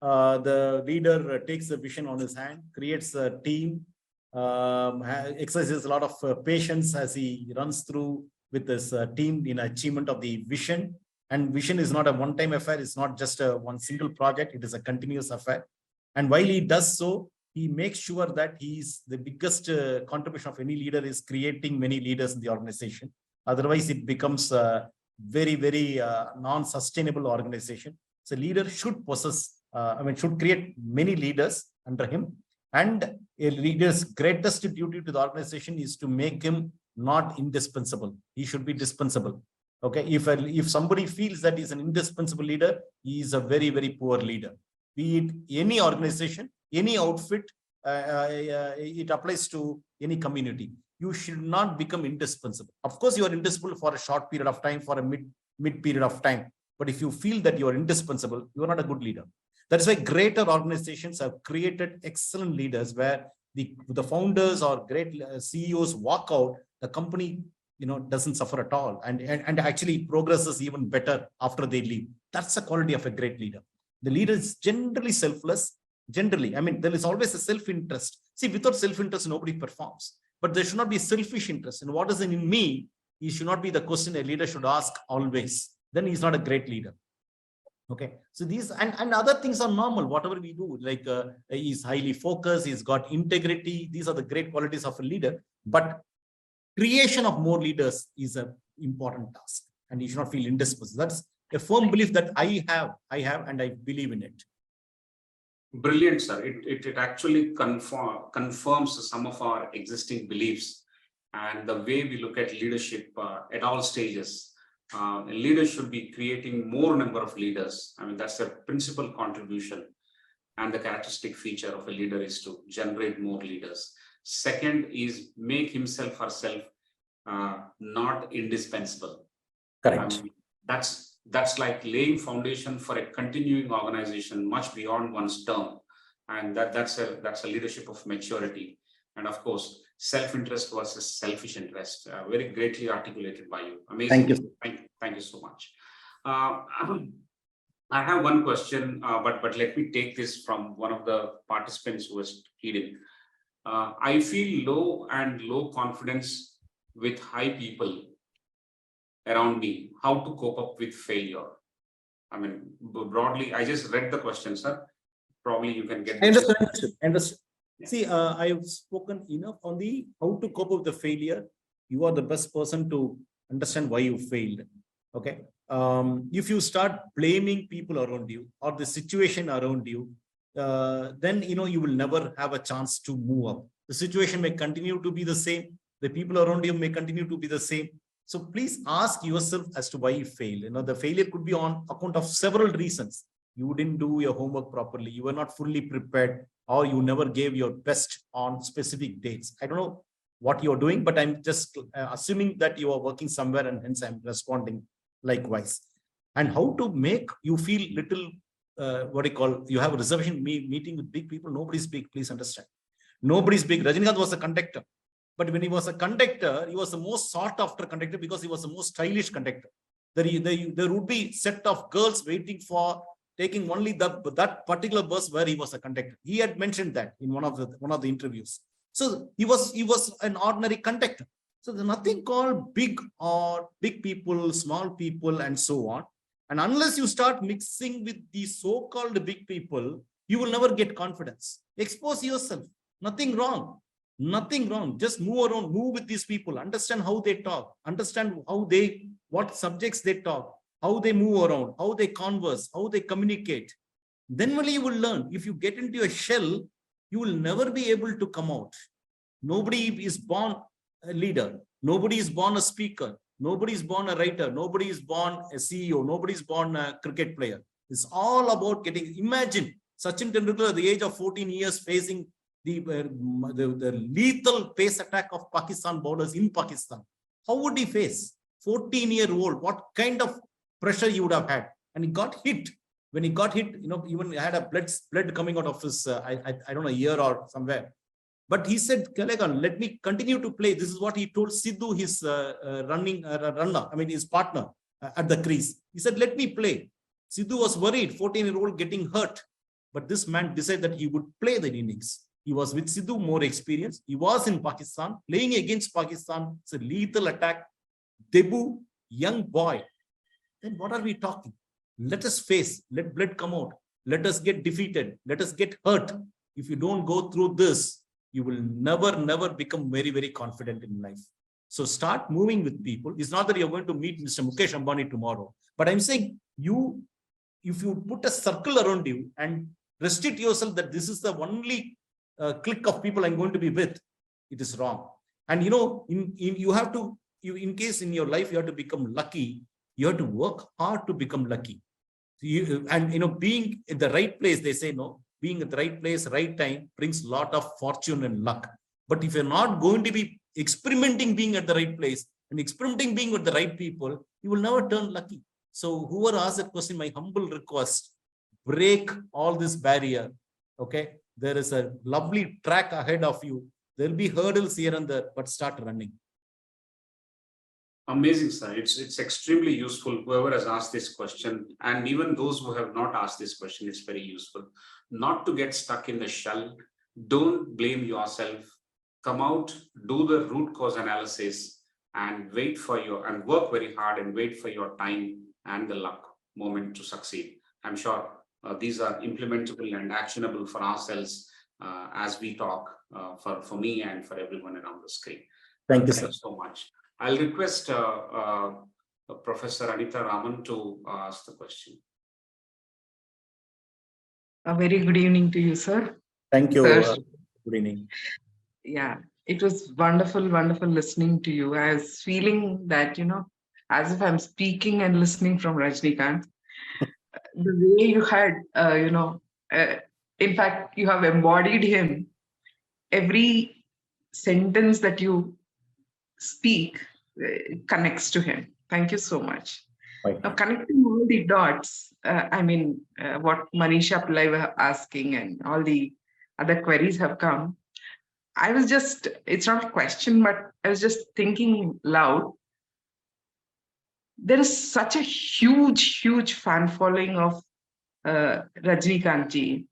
The leader takes the vision on his hand, creates a team, exercises a lot of patience as he runs through with his team in achievement of the vision. And vision is not a one-time affair. It's not just one single project. It is a continuous affair. And while he does so, he makes sure that he's the biggest contribution of any leader is creating many leaders in the organization. Otherwise, it becomes a very, very non-sustainable organization. So leader should possess, should create many leaders under him. And a leader's greatest duty to the organization is to make him not indispensable. He should be dispensable. Okay. If somebody feels that he's an indispensable leader, he is a very, very poor leader. Be it any organization, any outfit, it applies to any community. You should not become indispensable. Of course, you are indispensable for a short period of time, for a mid period of time. But if you feel that you are indispensable, you are not a good leader. That's why greater organizations have created excellent leaders where the founders or great CEOs walk out, the company doesn't suffer at all and actually progresses even better after they leave. That's the quality of a great leader. The leader is generally selfless. Generally, there is always a self-interest. See, without self-interest, nobody performs. But there should not be selfish interest. And what is in me? It should not be the question a leader should ask always. Then he's not a great leader. Okay. So these and other things are normal. Whatever we do, like he's highly focused, he's got integrity. These are the great qualities of a leader. But creation of more leaders is an important task, and you should not feel indispensable. That's a firm belief that I have, and I believe in it. Brilliant, sir. It actually confirms some of our existing beliefs and the way we look at leadership at all stages. Leaders should be creating more number of leaders. That's a principal contribution, and the characteristic feature of a leader is to generate more leaders. Second is make himself, herself not indispensable. Correct. That's that's like laying foundation for a continuing organization much beyond one's term. And that's a leadership of maturity. And of course, self-interest versus selfish interest. Very greatly articulated by you. Amazing. Thank you. Thank you so much. I have one question, but let me take this from one of the participants who was reading. I feel low confidence with high people around me. How to cope up with failure? I mean, broadly, I just read the question, sir. Probably you can get. I understand. Yeah. See, I have spoken enough on the how to cope with the failure. You are the best person to understand why you failed. Okay. If you start blaming people around you or the situation around you, then you will never have a chance to move up. The situation may continue to be the same. The people around you may continue to be the same. So please ask yourself as to why you failed. The failure could be on account of several reasons. You didn't do your homework properly. You were not fully prepared, or you never gave your best on specific dates. I don't know what you're doing, but I'm just assuming that you are working somewhere, and hence I'm responding likewise. And how to make you feel little, you have a reservation meeting with big people. Nobody's big, please understand. Nobody's big. Rajnikanth was a conductor. But when he was a conductor, he was the most sought after conductor because he was the most stylish conductor. There would be set of girls waiting for taking only that particular bus where he was a conductor. He had mentioned that in one of the interviews. So he was an ordinary conductor. So there's nothing called big people, small people, and so on. And unless you start mixing with the so-called big people, you will never get confidence. Expose yourself. Nothing wrong. Nothing wrong. Just move around, move with these people, understand how they talk, understand what subjects they talk, how they move around, how they converse, how they communicate. Then only you will learn. If you get into a shell, you will never be able to come out. Nobody is born a leader. Nobody is born a speaker. Nobody is born a writer. Nobody is born a CEO. Nobody is born a cricket player. It's all about imagine Sachin Tendulkar at the age of 14 years facing the lethal pace attack of Pakistan bowlers in Pakistan. How would he face? 14-year-old, what kind of pressure you would have had? And he got hit. When he got hit, even had a blood coming out of his, I don't know, ear or somewhere. But he said, let me continue to play. This is what he told Sidhu, his runner, his partner at the crease. He said, let me play. Sidhu was worried, 14-year-old getting hurt. But this man decided that he would play the innings. He was with Sidhu, more experience. He was in Pakistan, playing against Pakistan. It's a lethal attack. Debut, young boy. Then what are we talking? Let us face, let blood come out. Let us get defeated. Let us get hurt. If you don't go through this, you will never become very, very confident in life. So start moving with people. It's not that you're going to meet Mr. Mukesh Ambani tomorrow. But I'm saying if you put a circle around you and restrict yourself that this is the only clique of people I'm going to be with, it is wrong. And in case in your life you have to become lucky, you have to work hard to become lucky. Being at the right place, they say being at the right place, right time brings a lot of fortune and luck. But if you're not going to be experimenting being at the right place and experimenting being with the right people, you will never turn lucky. So whoever asked that question, my humble request, break all this barrier. Okay. There is a lovely track ahead of you. There'll be hurdles here and there, but start running. Amazing, sir. It's extremely useful. Whoever has asked this question, and even those who have not asked this question, it's very useful. Not to get stuck in the shell. Don't blame yourself. Come out, do the root cause analysis, and work very hard and wait for your time and the luck moment to succeed. I'm sure these are implementable and actionable for ourselves as we talk, for me and for everyone around the screen. Thank you, sir. Thank you so much. I'll request Professor Anita Raman to ask the question. A very good evening to you, sir. Thank you. Sir. Good evening. Yeah, it was wonderful listening to you. I was feeling that, as if I'm speaking and listening from Rajnikanth. The way you had, in fact, you have embodied him. Every sentence that you speak connects to him. Thank you so much. Right. Now, connecting all the dots, what Manisha Pillai were asking and all the other queries have come. I was just, it's not a question, but I was just thinking loud. There is such a huge fan following of Rajnikanth ji.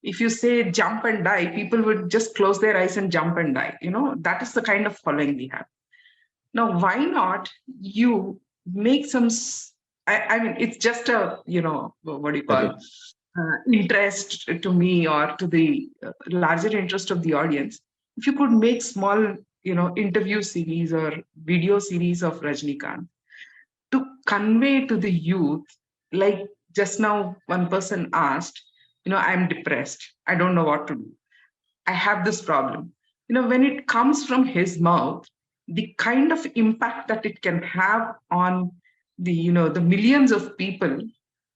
If you say jump and die, people would just close their eyes and jump and die. That is the kind of following we have. Now, why not you make some, it's just a, what do you call, interest to me or to the larger interest of the audience. If you could make small, interview series or video series of Rajnikanth to convey to the youth, like just now one person asked, I'm depressed. I don't know what to do. I have this problem. When it comes from his mouth, the kind of impact that it can have on the, the millions of people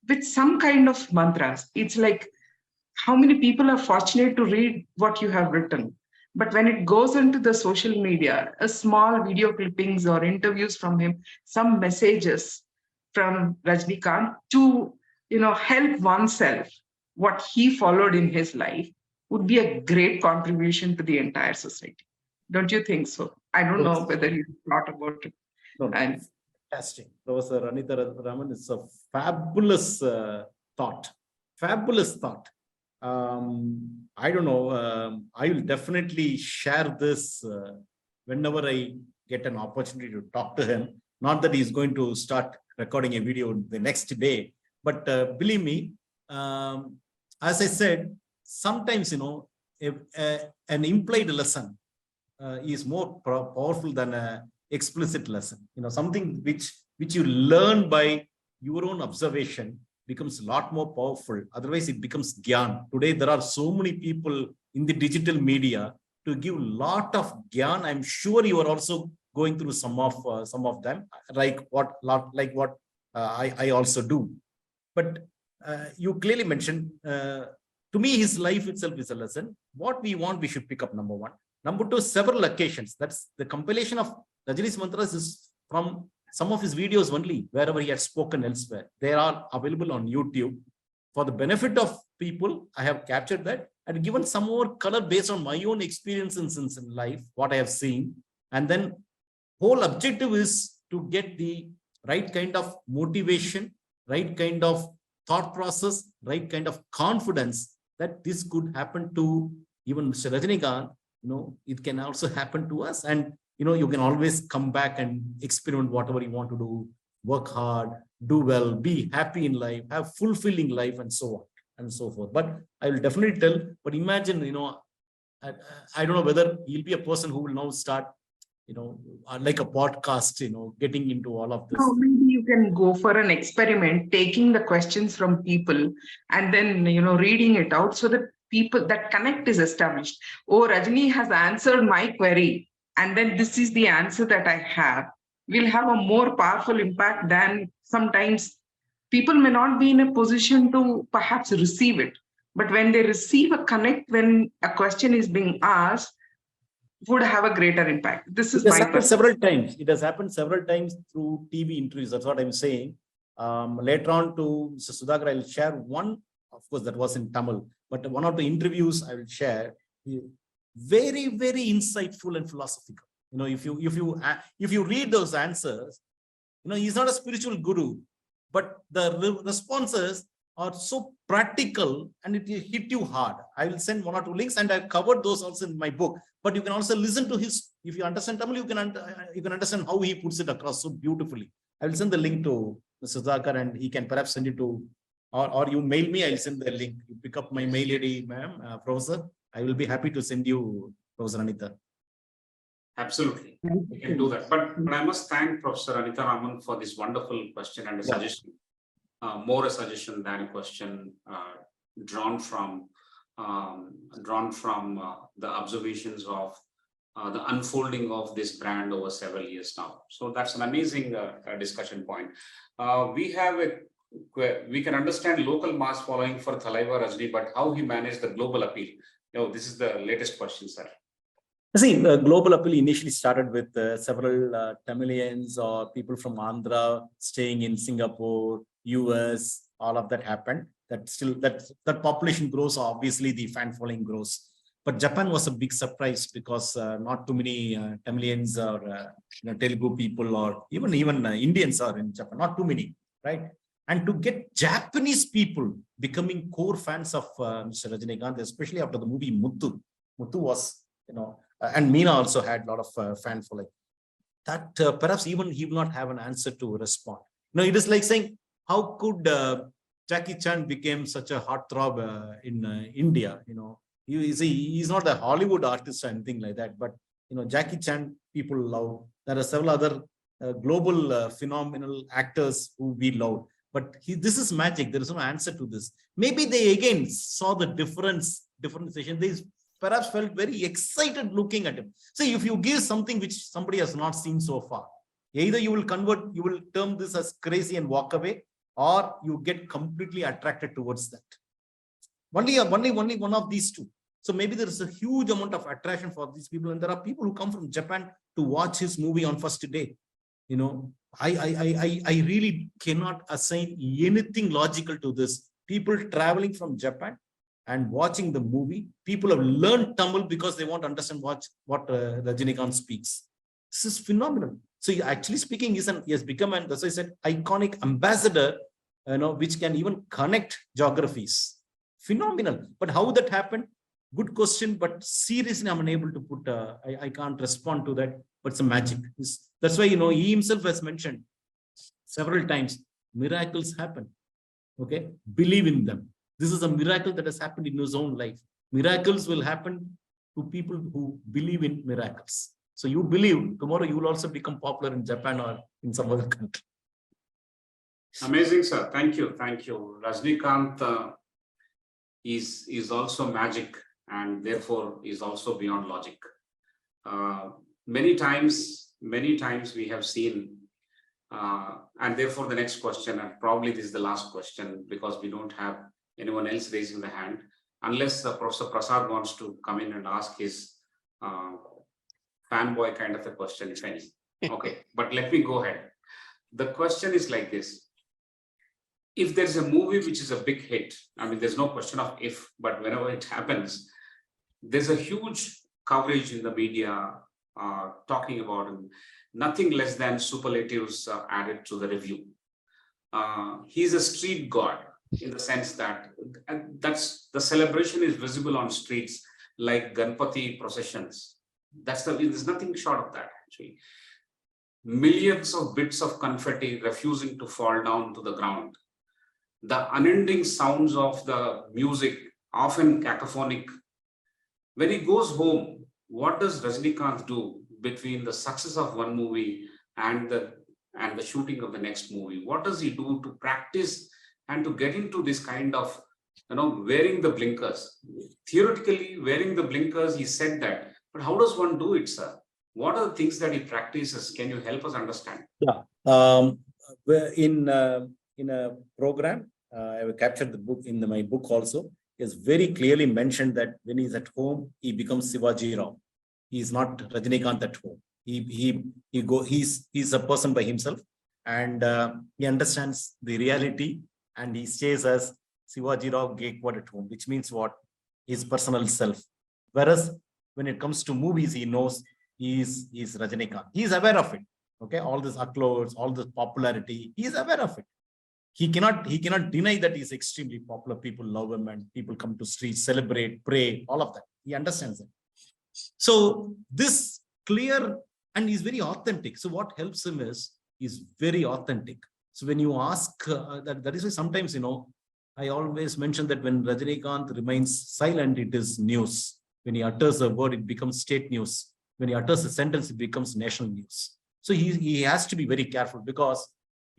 with some kind of mantras. It's like how many people are fortunate to read what you have written. But when it goes into the social media, a small video clippings or interviews from him, some messages from Rajnikanth to, help oneself, what he followed in his life would be a great contribution to the entire society. Don't you think so? I don't know whether you thought about it. No, And fantastic. Professor Anita Raman, it's a fabulous thought. Fabulous thought. I don't know. I will definitely share this whenever I get an opportunity to talk to him. Not that he's going to start recording a video the next day, but believe me, as I said, sometimes, an implied lesson is more powerful than an explicit lesson. Something which you learn by your own observation becomes a lot more powerful. Otherwise, it becomes gyan. Today, there are so many people in the digital media to give a lot of gyan. I'm sure you are also going through some of them, like what I also do. But you clearly mentioned, to me, his life itself is a lesson. What we want, we should pick up, number one. Number two, several occasions. That's the compilation of Rajni's mantras is from some of his videos only, wherever he had spoken elsewhere. They are available on YouTube. For the benefit of people, I have captured that and given some more color based on my own experiences in life, what I have seen. And then whole objective is to get the right kind of motivation, right kind of thought process, right kind of confidence that this could happen to even Mr. Rajnikanth. It can also happen to us. And you can always come back and experiment whatever you want to do, work hard, do well, be happy in life, have fulfilling life, and so on and so forth. But I will definitely tell, but imagine, I don't know whether he'll be a person who will now start, like a podcast, getting into all of this. Maybe you can go for an experiment, taking the questions from people and then, reading it out so that people, that connect is established. Oh, Rajni has answered my query. And then this is the answer that I have, will have a more powerful impact than sometimes people may not be in a position to perhaps receive it. But when they receive a connect, when a question is being asked, would have a greater impact. This is it has my happened several times. It has happened several times through TV interviews. That's what I'm saying. Later on to Mr. Sudhakar, I'll share one, of course, that was in Tamil, but one of the interviews I will share. Very, very insightful and philosophical. If you read those answers, he's not a spiritual guru, but the responses are so practical and it hit you hard. I will send one or two links, and I've covered those also in my book. But you can also listen to his. If you understand Tamil, you can understand how he puts it across so beautifully. I will send the link to Mr. Sudhakar, and he can perhaps send it to, or you mail me. I'll send the link. You pick up my mail ID, ma'am, Professor. I will be happy to send you, Professor Anita. Absolutely, we can do that. But I must thank Professor Anita Raman for this wonderful question and a suggestion. More a suggestion than a question, drawn from the observations of the unfolding of this brand over several years now. So that's an amazing discussion point. We can understand local mass following for Thalaiva Rajni, but how he managed the global appeal. This is the latest question, sir. See, global appeal initially started with several Tamilians or people from Andhra staying in Singapore, US, all of that happened. That still that population grows, obviously the fan following grows. But Japan was a big surprise because not too many Tamilians or Telugu people or even Indians are in Japan. Not too many, right? And to get Japanese people becoming core fans of Mr. Rajnikanth, especially after the movie Muthu. Muthu was, and Meena also had a lot of fan following. That perhaps even he will not have an answer to respond. It is like saying, how could Jackie Chan became such a heartthrob in India? He's not a Hollywood artist or anything like that, but Jackie Chan people love. There are several other global phenomenal actors who we love. But this is magic. There is no answer to this. Maybe they again saw the differentiation. They perhaps felt very excited looking at him. See, if you give something which somebody has not seen so far, either you will term this as crazy and walk away, or you get completely attracted towards that. Only one of these two. So maybe there is a huge amount of attraction for these people. And there are people who come from Japan to watch his movie on first day. I really cannot assign anything logical to this. People traveling from Japan and watching the movie, people have learned Tamil because they want to understand what Rajnikanth speaks. This is phenomenal. So actually speaking, he has become an, as I said, iconic ambassador, which can even connect geographies. Phenomenal. But how that happened? Good question, but seriously, I'm unable to put, I can't respond to that, but it's a magic. That's why, he himself has mentioned several times, miracles happen. Okay. Believe in them. This is a miracle that has happened in his own life. Miracles will happen to people who believe in miracles. So you believe tomorrow you will also become popular in Japan or in some other country. Amazing, sir. Thank you. Thank you. Rajnikanth is also magic, and therefore is also beyond logic. Many times we have seen, and therefore the next question, and probably this is the last question because we don't have anyone else raising the hand, unless Professor Prasad wants to come in and ask his fanboy kind of a question, if any. Okay, but let me go ahead. The question is like this. If there's a movie which is a big hit, I mean, there's no question of if, but whenever it happens, there's a huge coverage in the media talking about him, nothing less than superlatives added to the review. He's a street god in the sense that the celebration is visible on streets like Ganpati processions. There's nothing short of that, actually. Millions of bits of confetti refusing to fall down to the ground. The unending sounds of the music, often cacophonic. When he goes home, what does Rajnikanth do between the success of one movie and the shooting of the next movie? What does he do to practice and to get into this kind of, wearing the blinkers? Theoretically, wearing the blinkers, he said that, but how does one do it, sir? What are the things that he practices? Can you help us understand? Yeah. In a program, I have captured the book in my book also. He has very clearly mentioned that when he's at home, he becomes Shivaji Rao. He is not Rajnikanth at home. He's a person by himself, and he understands the reality, and he stays as Shivaji Rao Gaikwad at home, which means what? His personal self. Whereas when it comes to movies, he knows he's Rajnikanth. He is aware of it. Okay, all this accolades, all this popularity, he is aware of it. He cannot deny that he's extremely popular. People love him and people come to streets, celebrate, pray, all of that. He understands it. So this clear, and he's very authentic. So what helps him is he's very authentic. So when you ask, that is why sometimes, I always mention that when Rajnikanth remains silent, it is news. When he utters a word, it becomes state news. When he utters a sentence, it becomes national news. So he has to be very careful because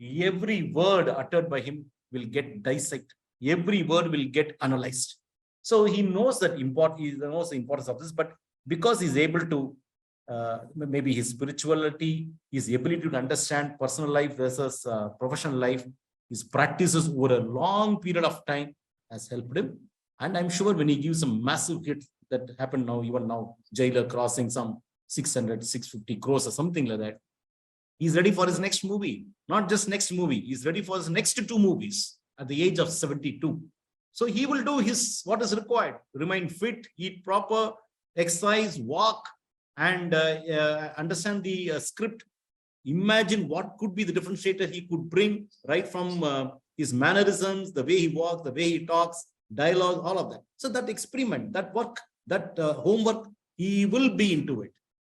every word uttered by him will get dissected. Every word will get analyzed. So he knows that he knows the importance of this, but because he's able to, maybe his spirituality, his ability to understand personal life versus professional life, his practices over a long period of time has helped him. And I'm sure when he gives a massive hit that happened now, even now, Jailer crossing some 600, 650 crores or something like that. He's ready for his next movie, not just next movie. He's ready for his next 2 movies at the age of 72. So he will do what is required, remain fit, eat proper, exercise, walk, and understand the script. Imagine what could be the differentiator he could bring right from his mannerisms, the way he walks, the way he talks, dialogue, all of that. So that experiment, that work, that homework, he will be into it.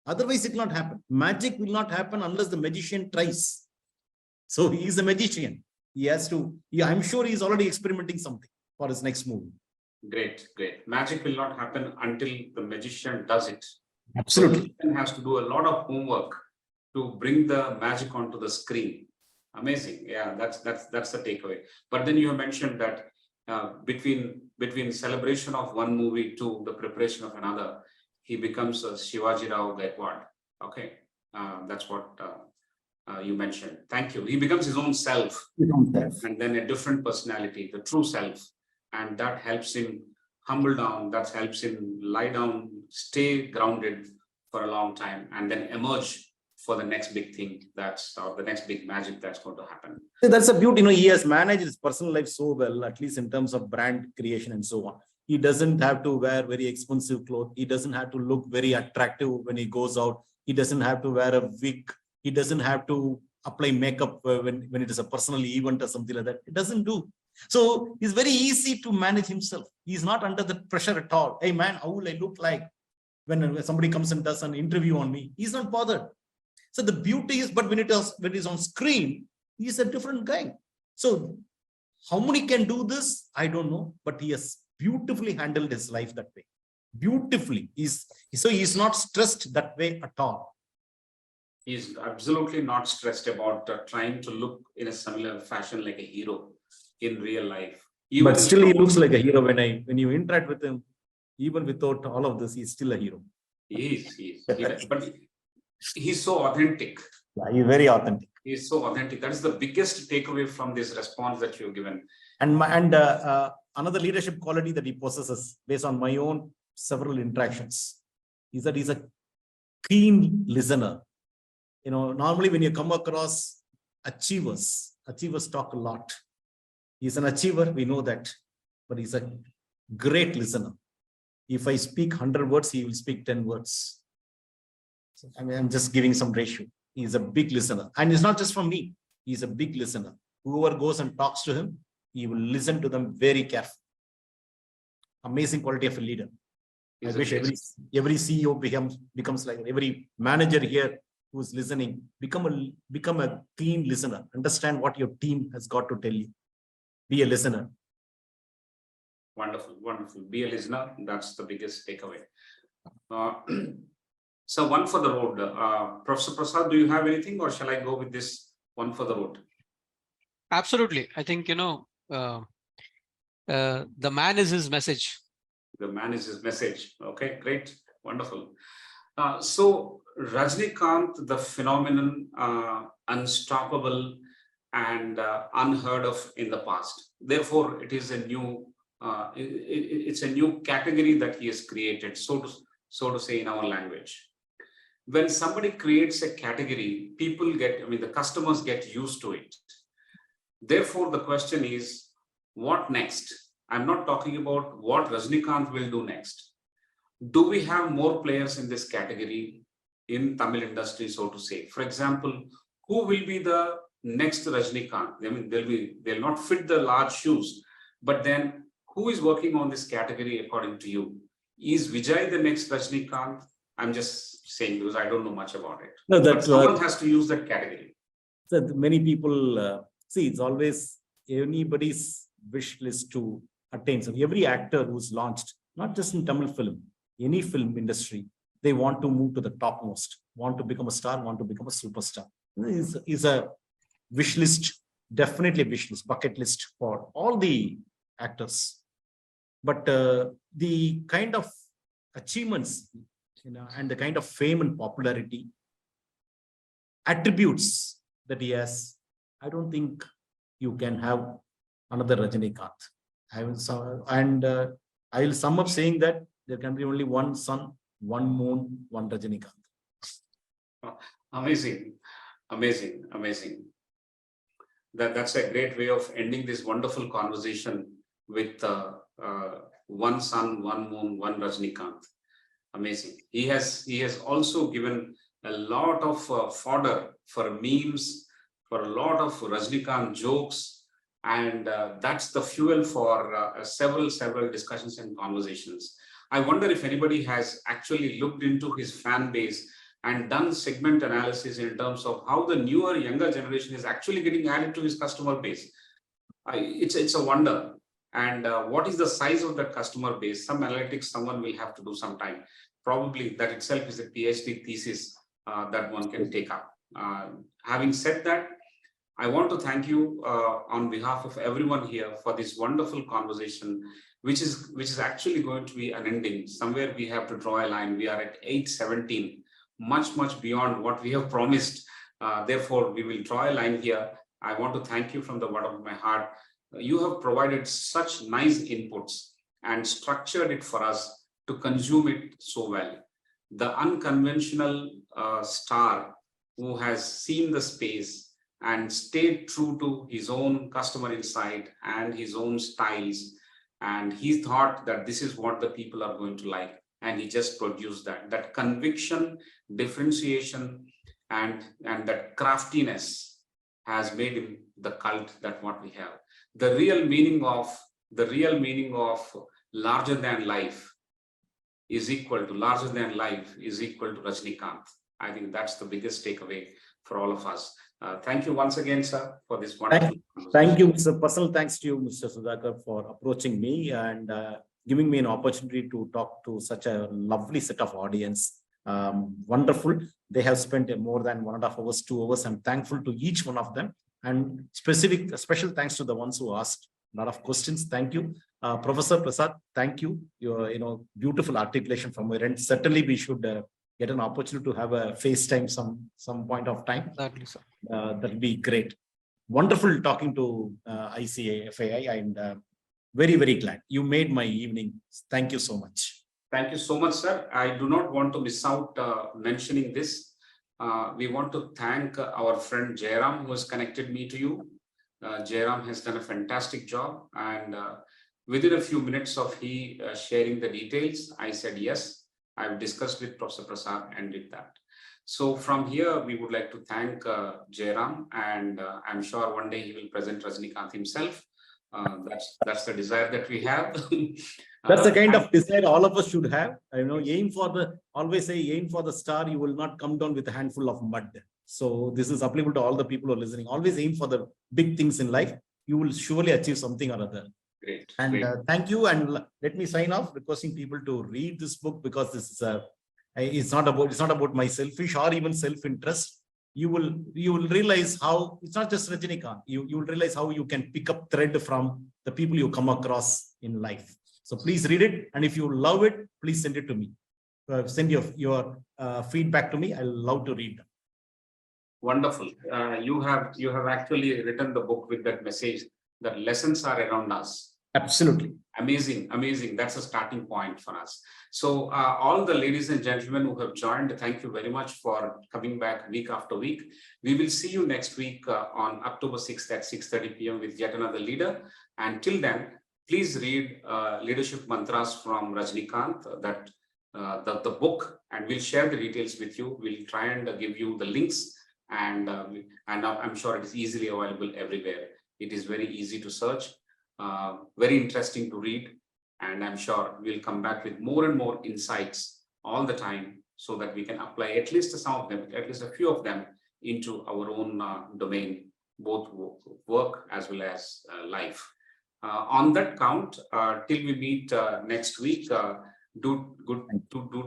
Otherwise, it will not happen. Magic will not happen unless the magician tries. So he is a magician. He has to, I'm sure he's already experimenting something for his next movie. Great, great. Magic will not happen until the magician does it. Absolutely. So the magician has to do a lot of homework to bring the magic onto the screen. Amazing. Yeah, that's the takeaway. But then you have mentioned that between celebration of one movie to the preparation of another, he becomes a Shivaji Rao Gaikwad. Okay, that's what you mentioned. Thank you. He becomes his own self, and then a different personality, the true self, and that helps him humble down. That helps him lie down, stay grounded for a long time, and then emerge for the next big thing or the next big magic that's going to happen. So that's a beauty. He has managed his personal life so well, at least in terms of brand creation and so on. He doesn't have to wear very expensive clothes. He doesn't have to look very attractive when he goes out. He doesn't have to wear a wig. He doesn't have to apply makeup when it is a personal event or something like that. It doesn't do. So it's very easy to manage himself. He's not under the pressure at all. Hey man, how will I look like when somebody comes and does an interview on me? He's not bothered. So the beauty is, but when it is on screen, he's a different guy. So how many can do this? I don't know, but he has beautifully handled his life that way. Beautifully. So he's not stressed that way at all. He's absolutely not stressed about trying to look in a similar fashion like a hero in real life. But still he looks like a hero when you interact with him. Even without all of this, he's still a hero. He is. But he's so authentic. Yeah, he's very authentic. He's so authentic. That is the biggest takeaway from this response that you've given. And another leadership quality that he possesses, based on my own several interactions, is that he's a keen listener. Normally when you come across achievers talk a lot. He's an achiever, we know that, but he's a great listener. If I speak 100 words, he will speak 10 words. So, I'm just giving some ratio. He's a big listener. And it's not just from me. He's a big listener. Whoever goes and talks to him, he will listen to them very carefully. Amazing quality of a leader. I wish every CEO becomes like every manager here who's listening, become a keen listener. Understand what your team has got to tell you. Be a listener. Wonderful, wonderful. Be a listener. That's the biggest takeaway. So one for the road. Professor Prasad, do you have anything, or shall I go with this one for the road? Absolutely. I think, the man is his message. The man is his message. Okay, great. Wonderful. So Rajnikanth, the phenomenon, unstoppable and unheard of in the past. Therefore, it is a new, it's a new category that he has created, so to say, in our language. When somebody creates a category, the customers get used to it. Therefore, the question is, what next? I'm not talking about what Rajnikanth will do next. Do we have more players in this category in Tamil industry, so to say? For example, who will be the next Rajnikanth? They'll not fit the large shoes, but then who is working on this category according to you? Is Vijay the next Rajnikanth? I'm just saying because I don't know much about it. No, but someone has to use that category. So many people see, it's always anybody's wish list to attain. So every actor who's launched, not just in Tamil film, any film industry, they want to move to the topmost, want to become a star, want to become a superstar. Is a wish list, definitely a wish list, bucket list for all the actors. But the kind of achievements, and the kind of fame and popularity, attributes that he has, I don't think you can have another Rajnikanth. And I will sum up saying that there can be only one sun, one moon, one Rajnikanth. Amazing, amazing, amazing. That's a great way of ending this wonderful conversation with one sun, one moon, one Rajnikanth. Amazing. He has also given a lot of fodder for memes, for a lot of Rajnikanth jokes, and that's the fuel for several discussions and conversations. I wonder if anybody has actually looked into his fan base and done segment analysis in terms of how the newer, younger generation is actually getting added to his customer base. It's a wonder. And what is the size of that customer base? Some analytics someone will have to do sometime. Probably that itself is a PhD thesis that one can take up. Having said that, I want to thank you on behalf of everyone here for this wonderful conversation, which is actually going to be unending. Somewhere we have to draw a line. We are at 8:17, much beyond what we have promised. Therefore, we will draw a line here. I want to thank you from the bottom of my heart. You have provided such nice inputs and structured it for us to consume it so well. The unconventional star who has seen the space and stayed true to his own customer insight and his own styles, and he thought that this is what the people are going to like, and he just produced that conviction, differentiation, and that craftiness has made him the cult that what we have. The real meaning of larger than life is equal to Rajnikanth. I think that's the biggest takeaway for all of us. Thank you once again, sir, for this wonderful conversation. Thank you, Mr. Personal thanks to you, Mr. Sudhakar, for approaching me and giving me an opportunity to talk to such a lovely set of audience. Wonderful. They have spent more than 1.5 hours, 2 hours. I'm thankful to each one of them. And special thanks to the ones who asked a lot of questions. Thank you. Professor Prasad, thank you. Your beautiful articulation from your end. Certainly we should get an opportunity to have a FaceTime some point of time. Exactly, sir. That will be great. Wonderful talking to ICFAI, and very glad. You made my evening. Thank you so much. Thank you so much, sir. I do not want to miss out mentioning this. We want to thank our friend Jairam, who has connected me to you. Jairam has done a fantastic job, and within a few minutes of he sharing the details, I said yes. I've discussed with Professor Prasad and did that. So from here, we would like to thank Jairam, and I'm sure one day he will present Rajnikanth himself. That's the desire that we have. That's the kind of desire all of us should have. Always say aim for the star, you will not come down with a handful of mud. So this is applicable to all the people who are listening. Always aim for the big things in life. You will surely achieve something or other. Great. And great. Thank you. And let me sign off requesting people to read this book, because this is it's not about my selfish or even self-interest. You will realize how it's not just Rajnikanth. You will realize how you can pick up thread from the people you come across in life. So please read it, and if you love it, please send it to me. Send your feedback to me. I'll love to read them. Wonderful. You have actually written the book with that message that lessons are around us. Absolutely. Amazing. That's a starting point for us. So all the ladies and gentlemen who have joined, thank you very much for coming back week after week. We will see you next week on October 6th at 6:30 p.m. with yet another leader. And till then, please read Leadership Mantras from Rajnikanth, the book, and we'll share the details with you. We'll try and give you the links, and I'm sure it is easily available everywhere. It is very easy to search, very interesting to read, and I'm sure we'll come back with more and more insights all the time, so that we can apply at least some of them, at least a few of them, into our own domain, both work as well as life. On that count, till we meet next week, do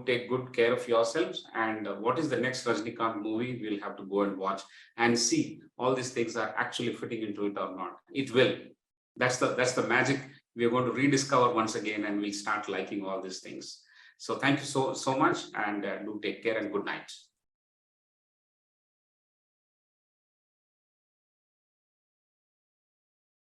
take good care of yourselves. And what is the next Rajnikanth movie? We'll have to go and watch and see all these things are actually fitting into it or not. It will. That's the magic. We are going to rediscover once again, and we'll start liking all these things. So thank you so much, and do take care and good night.